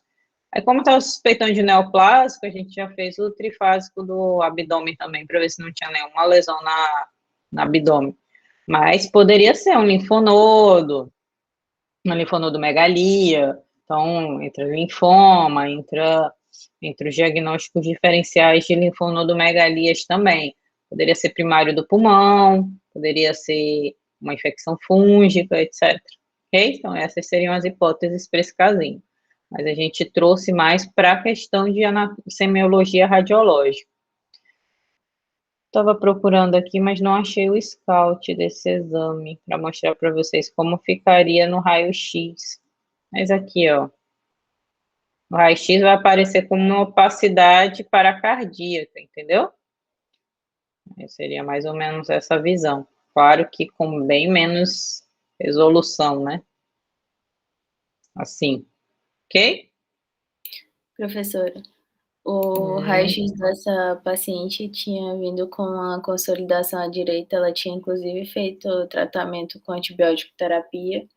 Aí, como estava suspeitando de neoplásico, a gente já fez o trifásico do abdômen também, para ver se não tinha nenhuma lesão no abdômen. Mas poderia ser um linfonodo, uma linfonodomegalia, então, entra linfoma, entra os diagnósticos diferenciais de linfonodomegalias também. Poderia ser primário do pulmão, poderia ser uma infecção fúngica, etc. Ok? Então, essas seriam as hipóteses para esse casinho. Mas a gente trouxe mais para a questão de semiologia radiológica. Estava procurando aqui, mas não achei o scout desse exame para mostrar para vocês como ficaria no raio-x. Mas aqui, ó, o raio-x vai aparecer como uma opacidade paracardíaca, entendeu? Seria mais ou menos essa visão. Claro que com bem menos resolução, né? Assim, ok? Professora, o raio-x dessa paciente tinha vindo com uma consolidação à direita, ela tinha inclusive feito tratamento com antibiótico terapia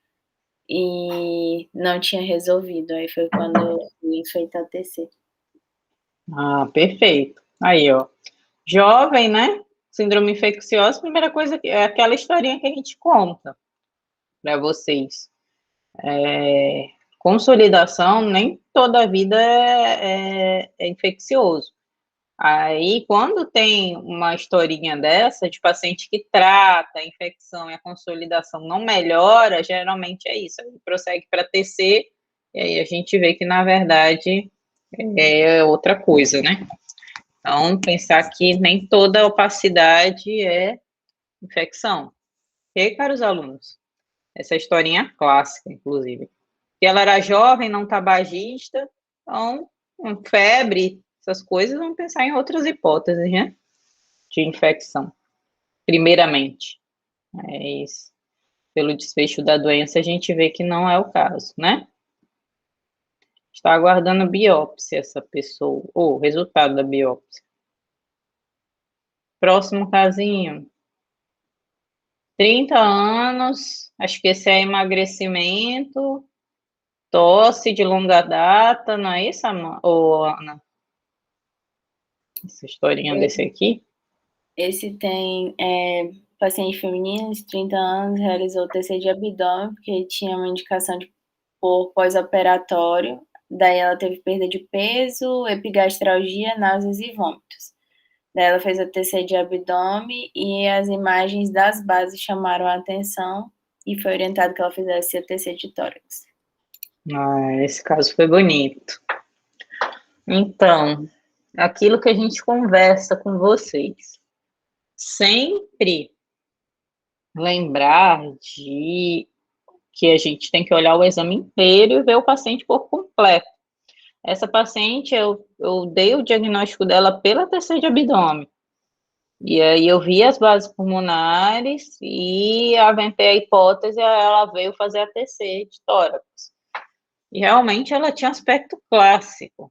e não tinha resolvido. Aí foi quando eu fui feita a TC. Perfeito. Aí, ó. Jovem, né? Síndrome infecciosa, primeira coisa é aquela historinha que a gente conta para vocês. Consolidação, nem toda a vida é infeccioso. Aí, quando tem uma historinha dessa, de paciente que trata a infecção e a consolidação não melhora, geralmente é isso. Aí prossegue para TC, e aí a gente vê que, na verdade, é outra coisa, né? Então, pensar que nem toda opacidade é infecção. Ok, caros alunos? Essa historinha é clássica, inclusive. E ela era jovem, não tabagista, então, com febre, essas coisas, vamos pensar em outras hipóteses, né? De infecção, primeiramente. É isso. Pelo desfecho da doença, a gente vê que não é o caso, né? Está aguardando biópsia essa pessoa, ou resultado da biópsia. Próximo casinho. 30 anos, acho que esse é emagrecimento, tosse de longa data, não é isso, Ana? Essa historinha desse aqui? Esse tem paciente feminina de 30 anos, realizou TC de abdômen, porque tinha uma indicação por pós-operatório, daí ela teve perda de peso, epigastralgia, náuseas e vômitos. Daí ela fez a TC de abdômen e as imagens das bases chamaram a atenção e foi orientado que ela fizesse a TC de tórax. Esse caso foi bonito. Então, aquilo que a gente conversa com vocês. Sempre lembrar de que a gente tem que olhar o exame inteiro e ver o paciente por completo. Essa paciente, eu dei o diagnóstico dela pela TC de abdômen. E aí eu vi as bases pulmonares e aventei a hipótese, ela veio fazer a TC de tórax. E realmente ela tinha aspecto clássico.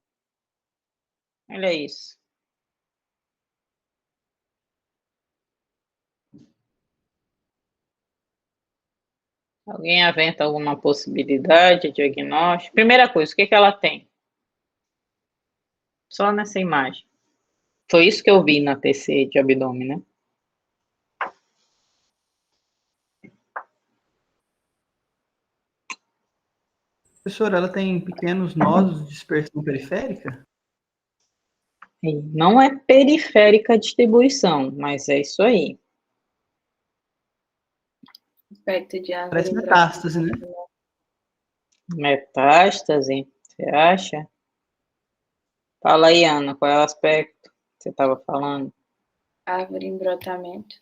Olha isso. Alguém aventa alguma possibilidade, diagnóstico? Primeira coisa, o que ela tem? Só nessa imagem. Foi isso que eu vi na TC de abdômen, né? Professora, ela tem pequenos nódulos de dispersão periférica? Não é periférica a distribuição, mas é isso aí. Aspecto de árvore. Parece metástase, né? Metástase, você acha? Fala aí, Ana, qual é o aspecto que você estava falando? Árvore em brotamento.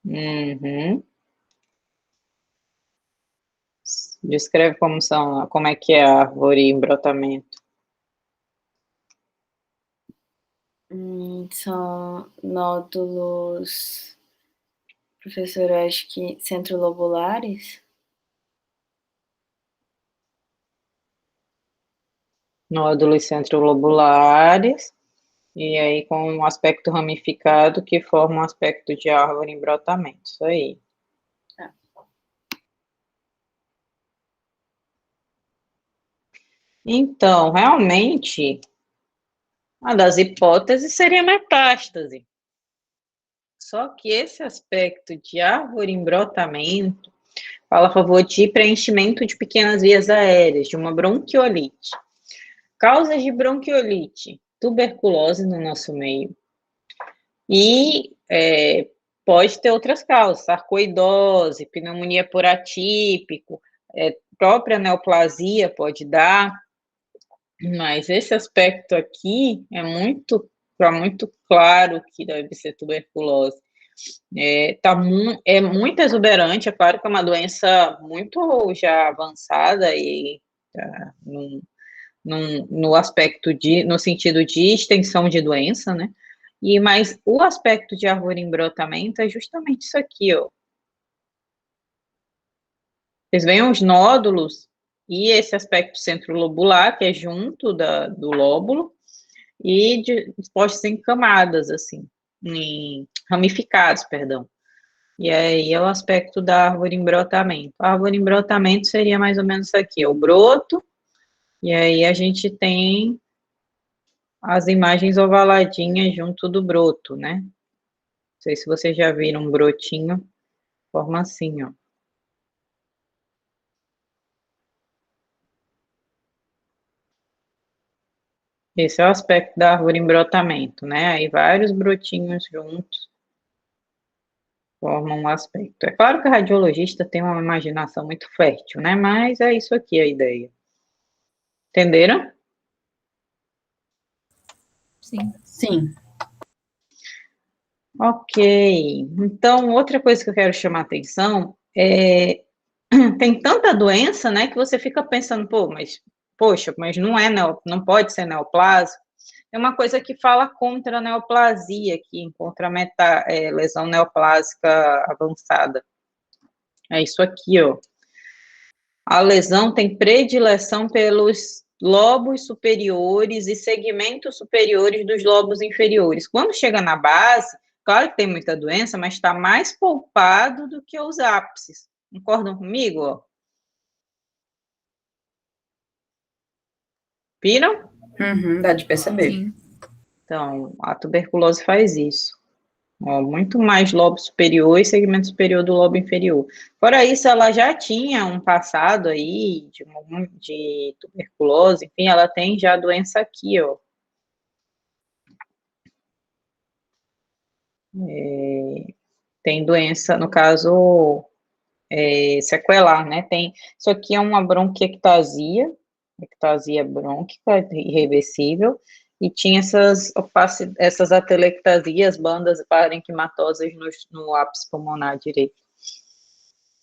Uhum. Descreve como é que é a árvore em brotamento. São nódulos, professora, acho que centrolobulares. Nódulos centrolobulares, e aí com um aspecto ramificado que forma um aspecto de árvore em brotamento. Isso aí. Então, realmente, uma das hipóteses seria metástase. Só que esse aspecto de árvore em brotamento fala a favor de preenchimento de pequenas vias aéreas, de uma bronquiolite. Causas de bronquiolite, tuberculose no nosso meio. E pode ter outras causas, sarcoidose, pneumonia por atípico, própria neoplasia pode dar, mas esse aspecto aqui é muito claro que deve ser tuberculose. É muito exuberante, é claro que é uma doença muito já avançada e no aspecto no sentido de extensão de doença, né? Mas o aspecto de árvore em brotamento é justamente isso aqui, ó. Vocês veem os nódulos e esse aspecto centrolobular, que é junto do lóbulo, e dispostos em camadas, assim, ramificados, perdão. E aí é o aspecto da árvore em brotamento. A árvore em brotamento seria mais ou menos isso aqui, o broto, e aí a gente tem as imagens ovaladinhas junto do broto, né? Não sei se vocês já viram um brotinho, forma assim, ó. Esse é o aspecto da árvore em brotamento, né? Aí vários brotinhos juntos formam um aspecto. É claro que o radiologista tem uma imaginação muito fértil, né? Mas é isso aqui a ideia. Entenderam? Sim. Sim. Ok. Então, outra coisa que eu quero chamar a atenção é tem tanta doença, né, que você fica pensando, poxa, mas não pode ser neoplasia. É uma coisa que fala contra a neoplasia aqui, contra a lesão neoplásica avançada. É isso aqui, ó. A lesão tem predileção pelos lobos superiores e segmentos superiores dos lobos inferiores. Quando chega na base, claro que tem muita doença, mas está mais poupado do que os ápices. Concordam comigo, ó? Viram? Dá de perceber. Sim. Então, a tuberculose faz isso. Ó, muito mais lobo superior e segmento superior do lobo inferior. Fora isso, ela já tinha um passado aí de tuberculose, enfim, ela tem já a doença aqui, ó. Tem doença, no caso, sequelar, né? Isso aqui é uma bronquiectasia brônquica irreversível, e tinha essas atelectasias, bandas parenquimatosas no ápice pulmonar direito.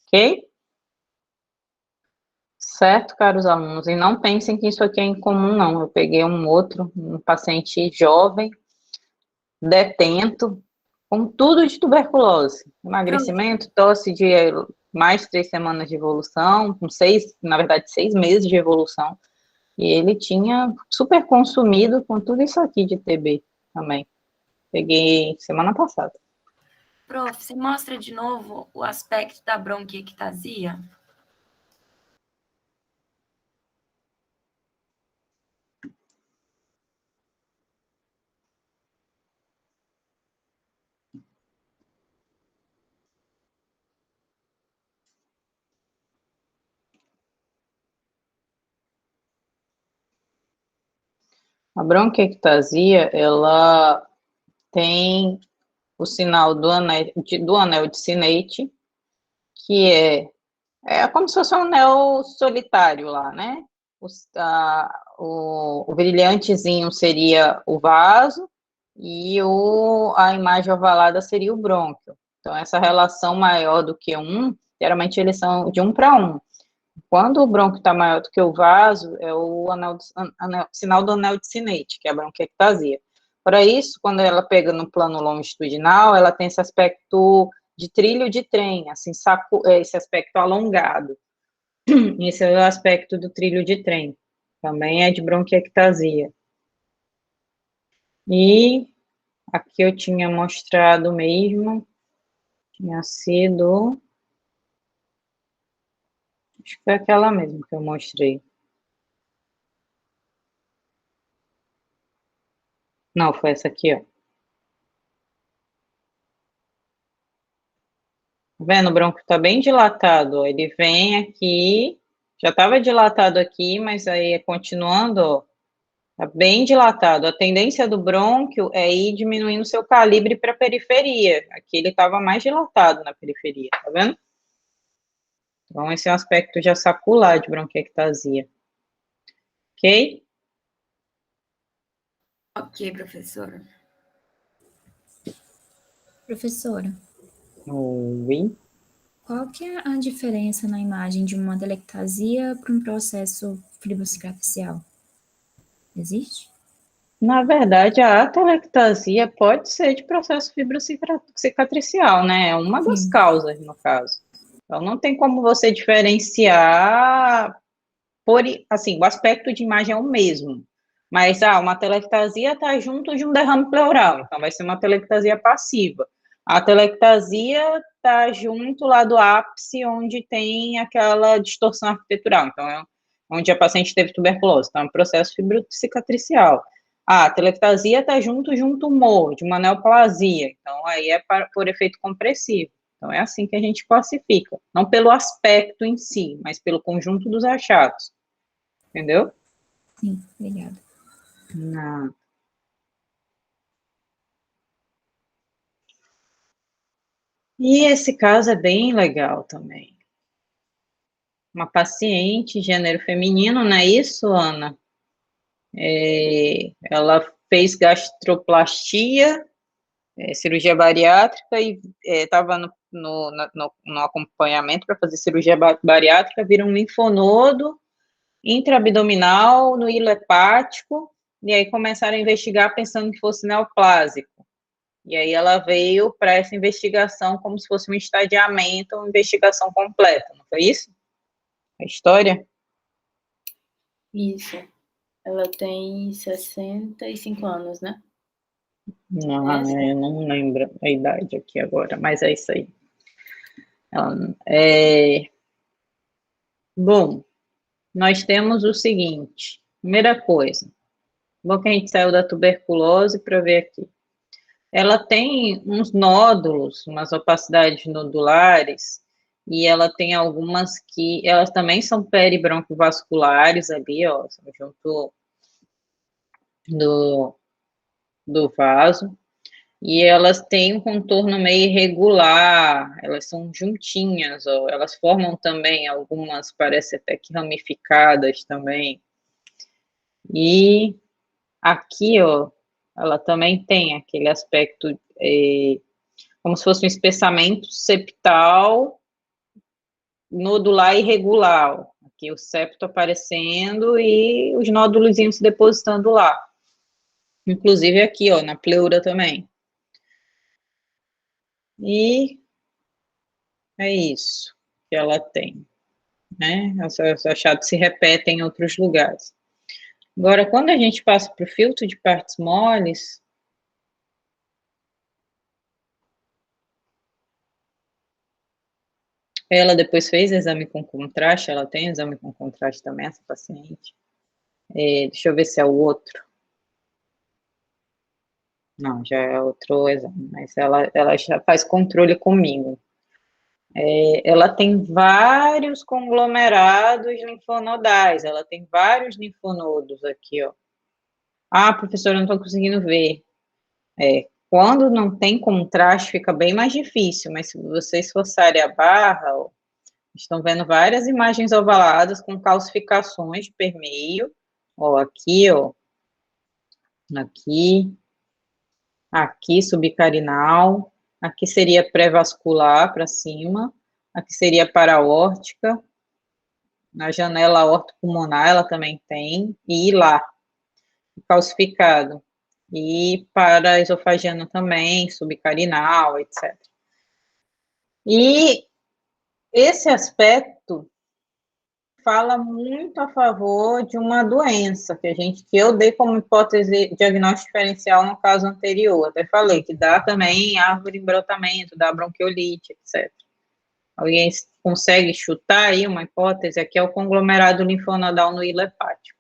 Ok? Certo, caros alunos, e não pensem que isso aqui é incomum, não. Eu peguei um paciente jovem, detento, com tudo de tuberculose, emagrecimento, tosse de mais de 3 semanas de evolução, com 6 meses de evolução, e ele tinha super consumido com tudo isso aqui de TB também. Peguei semana passada. Prof, você mostra de novo o aspecto da bronquiectasia? A bronquiectasia, ela tem o sinal do anel de Sinead, que é como se fosse um anel solitário lá, né? O brilhantezinho seria o vaso e a imagem ovalada seria o brônquio. Então, essa relação maior do que geralmente eles são de 1 para 1. Quando o brônquio está maior do que o vaso, é o sinal do anel de Sinead, que é a bronquiectasia. Para isso, quando ela pega no plano longitudinal, ela tem esse aspecto de trilho de trem, assim, esse aspecto alongado. Esse é o aspecto do trilho de trem. Também é de bronquiectasia. E aqui eu tinha mostrado mesmo, tinha sido... Acho que foi aquela mesmo que eu mostrei. Não, foi essa aqui, ó. Tá vendo? O brônquio tá bem dilatado, ó. Ele vem aqui, já estava dilatado aqui, mas aí continuando, ó, tá bem dilatado. A tendência do brônquio é ir diminuindo seu calibre para a periferia. Aqui ele estava mais dilatado na periferia, tá vendo? Então, esse é um aspecto já sacular de bronquiectasia. Ok? Ok, professora. Professora, Oi. qual que é a diferença na imagem de uma atelectasia para um processo fibrocicatricial? Existe? Na verdade, a atelectasia pode ser de processo fibrocicatricial, né? É uma das Sim. causas, no caso. Então, não tem como você diferenciar assim, o aspecto de imagem é o mesmo. Mas, uma atelectasia está junto de um derrame pleural, então vai ser uma atelectasia passiva. A atelectasia está junto lá do ápice, onde tem aquela distorção arquitetural, então onde a paciente teve tuberculose, então é um processo fibrocicatricial. A atelectasia está junto de um tumor, de uma neoplasia, então aí é por efeito compressivo. Então é assim que a gente classifica, não pelo aspecto em si, mas pelo conjunto dos achados. Entendeu? Sim, obrigada. Não. E esse caso é bem legal também. Uma paciente, gênero feminino, não é isso, Ana? Ela fez gastroplastia, cirurgia bariátrica e estava no acompanhamento para fazer cirurgia bariátrica, viram um linfonodo intraabdominal no hilo hepático, e aí começaram a investigar pensando que fosse neoplásico. E aí ela veio para essa investigação como se fosse um estadiamento, uma investigação completa, não foi isso? A história? Isso. Ela tem 65 anos, né? Não, eu não lembro a idade aqui agora, mas é isso aí. Bom, nós temos o seguinte, primeira coisa, bom que a gente saiu da tuberculose para ver aqui. Ela tem uns nódulos, umas opacidades nodulares, e ela tem algumas que, elas também são peribroncovasculares ali, ó, junto do vaso, e elas têm um contorno meio irregular, elas são juntinhas, ó, elas formam também algumas, parece até que ramificadas também, e aqui, ó, ela também tem aquele aspecto, como se fosse um espessamento septal nodular irregular, aqui o septo aparecendo e os nódulos se depositando lá, inclusive aqui, ó, na pleura também. E é isso que ela tem, né? Os achados se repetem em outros lugares. Agora, quando a gente passa para o filtro de partes moles, Ela depois fez exame com contraste, ela tem exame com contraste também, essa paciente. Deixa eu ver se é o outro. Não, já é outro exame, mas ela já faz controle comigo. Ela tem vários conglomerados linfonodais, ela tem vários linfonodos aqui, ó. Ah, professora, eu não estou conseguindo ver. Quando não tem contraste, fica bem mais difícil, mas se você esforçarem a barra, ó, estão vendo várias imagens ovaladas com calcificações de permeio, ó, aqui, ó, aqui subcarinal, aqui seria pré-vascular para cima, aqui seria paraórtica, na janela aortopulmonar ela também tem, e lá, calcificado, e paraesofagiano também, subcarinal, etc. E esse aspecto fala muito a favor de uma doença que eu dei como hipótese diagnóstico diferencial no caso anterior. Até falei que dá também árvore em brotamento, dá bronquiolite, etc. Alguém consegue chutar aí uma hipótese? Aqui é o conglomerado linfonodal no hilo hepático.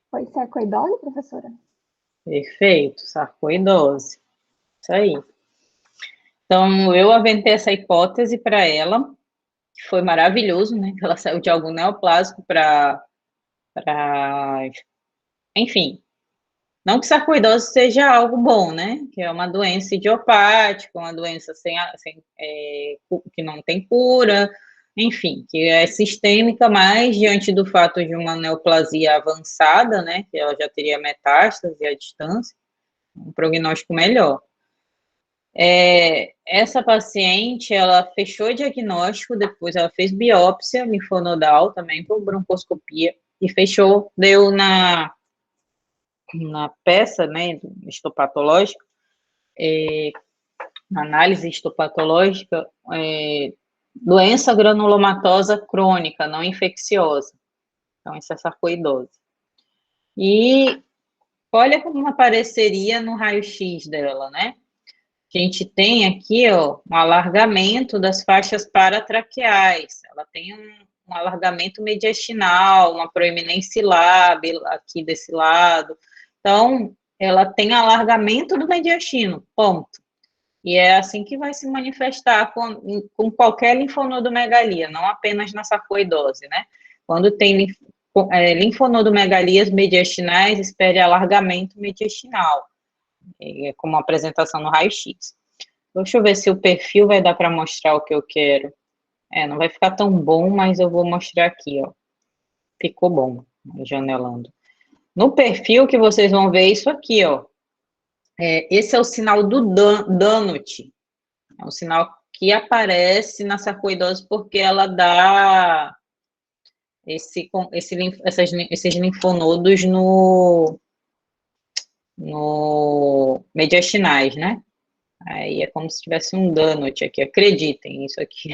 Foi sarcoidose, professora? Perfeito, sarcoidose. Isso aí. Então, eu aventei essa hipótese para ela, que foi maravilhoso, né? Ela saiu de algo neoplásico para... Enfim, não que sarcoidose seja algo bom, né? Que é uma doença idiopática, uma doença que não tem cura, enfim, que é sistêmica, mas diante do fato de uma neoplasia avançada, né? Que ela já teria metástase à distância, um prognóstico melhor. Essa paciente, ela fechou o diagnóstico, depois ela fez biópsia linfonodal também por broncoscopia e fechou, deu na peça, né, histopatológica, na análise histopatológica, doença granulomatosa crônica, não infecciosa. Então, essa é sarcoidose. E olha como apareceria no raio-x dela, né? A gente tem aqui, ó, um alargamento das faixas paratraqueais. Ela tem um alargamento mediastinal, uma proeminência lábil aqui desse lado. Então, ela tem alargamento do mediastino, ponto. E é assim que vai se manifestar com qualquer linfonodomegalia, não apenas na sarcoidose, né? Quando tem linfonodomegalias mediastinais, espere alargamento mediastinal, como apresentação no raio-x. Deixa eu ver se o perfil vai dar para mostrar o que eu quero. Não vai ficar tão bom, mas eu vou mostrar aqui, ó. Ficou bom, janelando. No perfil que vocês vão ver isso aqui, ó. Esse é o sinal do Donut. É um sinal que aparece na sarcoidose porque ela dá esses linfonodos no mediastinais, né? Aí é como se tivesse um donut aqui, acreditem, isso aqui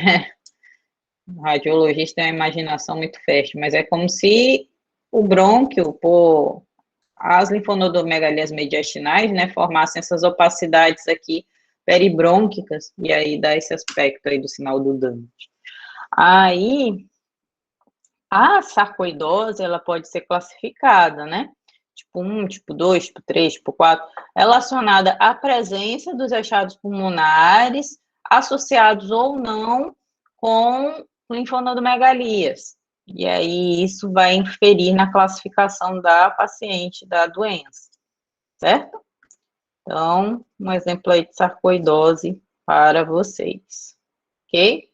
o radiologista tem uma imaginação muito fértil, mas é como se o brônquio, as linfonodomegalias mediastinais, né, formassem essas opacidades aqui peribrônquicas, e aí dá esse aspecto aí do sinal do donut. Aí, a sarcoidose, ela pode ser classificada, né? Tipo 1, tipo 2, tipo 3, tipo 4, relacionada à presença dos achados pulmonares, associados ou não com linfonodomegalias. E aí, isso vai inferir na classificação da paciente da doença, certo? Então, um exemplo aí de sarcoidose para vocês, ok?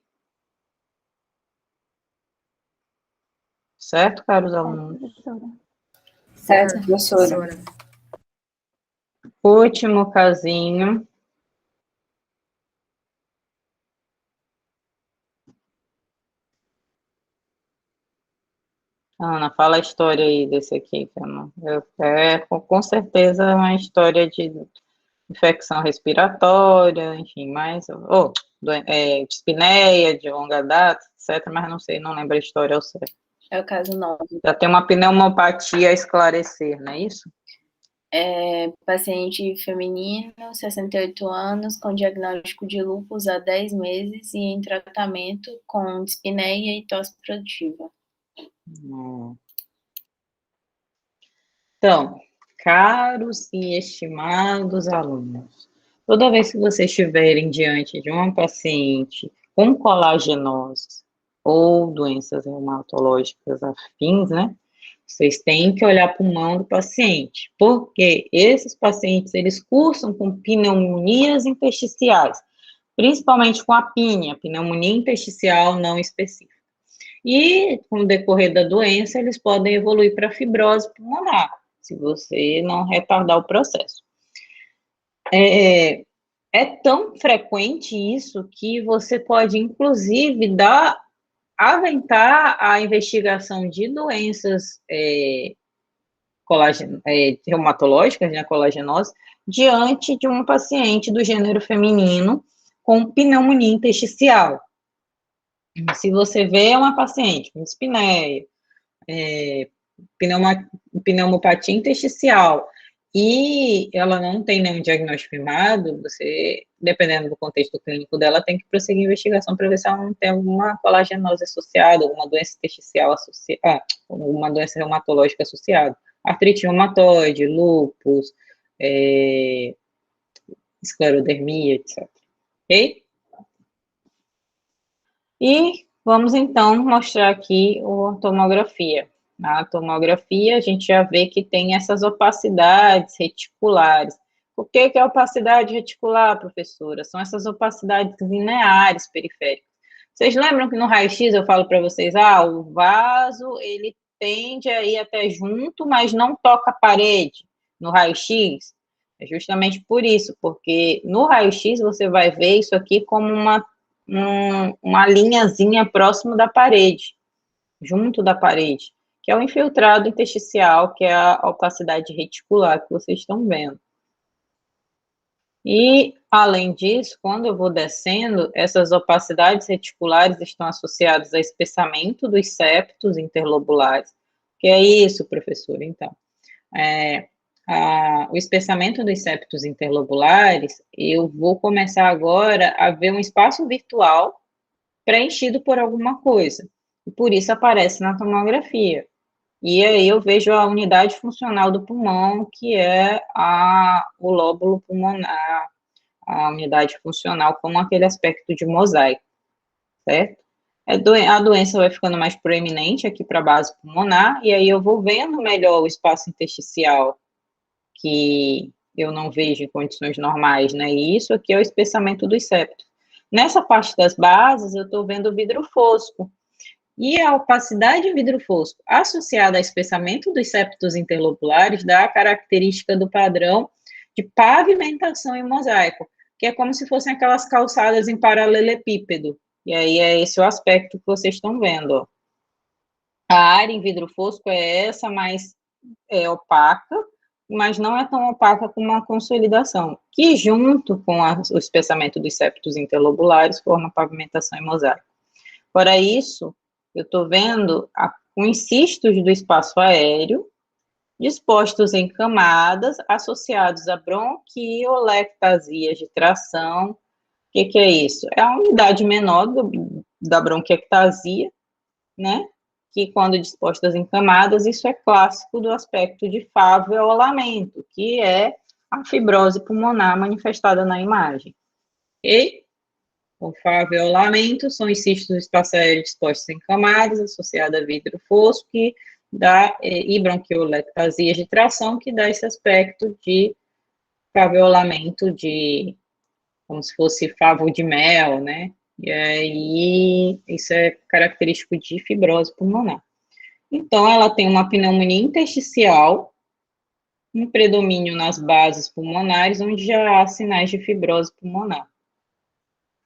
Certo, caros alunos? Certo, professora. Último casinho. Ana, fala a história aí desse aqui, com certeza uma história de infecção respiratória, enfim, dispneia de longa data, etc., mas não sei, não lembro a história ao certo. É o caso 9. Já tem uma pneumopatia a esclarecer, não é isso? Paciente feminino, 68 anos, com diagnóstico de lúpus há 10 meses e em tratamento com dispneia e tosse produtiva. Então, caros e estimados alunos, toda vez que vocês estiverem diante de uma paciente com colagenose ou doenças reumatológicas afins, né? Vocês têm que olhar para o pulmão do paciente, porque esses pacientes, eles cursam com pneumonias intersticiais, principalmente com a PINE, a pneumonia intersticial não específica. E, com o decorrer da doença, eles podem evoluir para fibrose pulmonar, se você não retardar o processo. É tão frequente isso que você pode, inclusive, aventar a investigação de doenças reumatológicas, né, colagenose, diante de um paciente do gênero feminino com pneumonia intersticial. Se você vê uma paciente com dispneia, pneumopatia intersticial, e ela não tem nenhum diagnóstico firmado, você, dependendo do contexto clínico dela, tem que prosseguir a investigação para ver se ela não tem alguma colagenose associada, alguma doença intersticial associada, alguma doença reumatológica associada, artrite reumatoide, lúpus, esclerodermia, etc. Ok? E vamos, então, mostrar aqui a tomografia. Na tomografia, a gente já vê que tem essas opacidades reticulares. O que é opacidade reticular, professora? São essas opacidades lineares periféricas. Vocês lembram que no raio-x eu falo para vocês, o vaso, ele tende a ir até junto, mas não toca a parede no raio-x? É justamente por isso, porque no raio-x você vai ver isso aqui como uma linhazinha próximo da parede, junto da parede, que é o infiltrado intersticial, que é a opacidade reticular que vocês estão vendo. E, além disso, quando eu vou descendo, essas opacidades reticulares estão associadas ao espessamento dos septos interlobulares. Que é isso, professor? Então, o espessamento dos septos interlobulares, eu vou começar agora a ver um espaço virtual preenchido por alguma coisa. E por isso aparece na tomografia. E aí eu vejo a unidade funcional do pulmão, que é o lóbulo pulmonar, a unidade funcional como aquele aspecto de mosaico, certo? A doença vai ficando mais proeminente aqui para a base pulmonar, e aí eu vou vendo melhor o espaço intersticial, que eu não vejo em condições normais, né? E isso aqui é o espessamento dos septos. Nessa parte das bases, eu estou vendo o vidro fosco. E a opacidade vidro fosco associada ao espessamento dos septos interlobulares dá a característica do padrão de pavimentação em mosaico, que é como se fossem aquelas calçadas em paralelepípedo. E aí é esse o aspecto que vocês estão vendo, ó. A área em vidro fosco é essa, mas é opaca, mas não é tão opaca como uma consolidação, que junto com o espessamento dos septos interlobulares forma pavimentação em mosaico. Fora isso, eu estou vendo os cistos do espaço aéreo dispostos em camadas associados a bronquiolectasias de tração. O que é isso? É a unidade menor da bronquiectasia, né? Que quando dispostas em camadas, isso é clássico do aspecto de faviolamento, que é a fibrose pulmonar manifestada na imagem. Ok? O faviolamento são os cistos do espaço aéreo dispostos em camadas, associados a vidro fosco, e bronquiolectasias de tração, que dá esse aspecto de faviolamento, como se fosse favo de mel, né? E aí, isso é característico de fibrose pulmonar. Então, ela tem uma pneumonia intersticial, um predomínio nas bases pulmonares, onde já há sinais de fibrose pulmonar.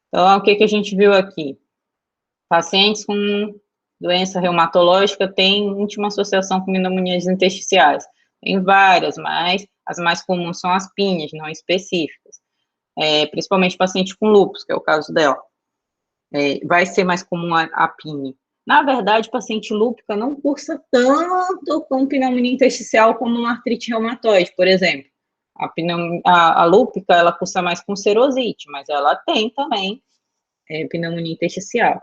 Então, o que a gente viu aqui? Pacientes com doença reumatológica têm íntima associação com pneumonias intersticiais. Tem várias, mas as mais comuns são as PINES, não específicas. Principalmente paciente com lúpus, que é o caso dela. Vai ser mais comum a PINE. Na verdade, paciente lúpica não cursa tanto com pneumonia intersticial como uma artrite reumatoide, por exemplo. A lúpica, ela cursa mais com serosite, mas ela tem também pneumonia intersticial.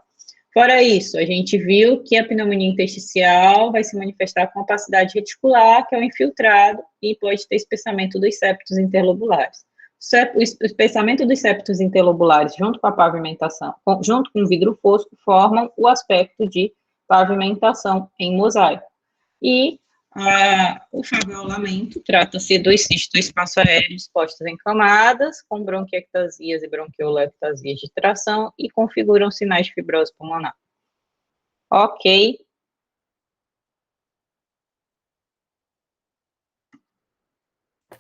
Fora isso, a gente viu que a pneumonia intersticial vai se manifestar com opacidade reticular, que é o infiltrado, e pode ter espessamento dos septos interlobulares. O espessamento dos septos interlobulares, junto com a pavimentação, junto com o vidro fosco, formam o aspecto de pavimentação em mosaico. E o faviolamento trata-se dos cistos do espaço aéreo dispostos em camadas, com bronquiectasias e bronquiolectasias de tração e configuram sinais de fibrose pulmonar. Ok.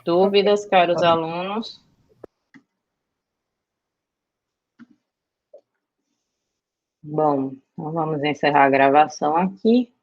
Dúvidas, caros alunos? Bom, então vamos encerrar a gravação aqui.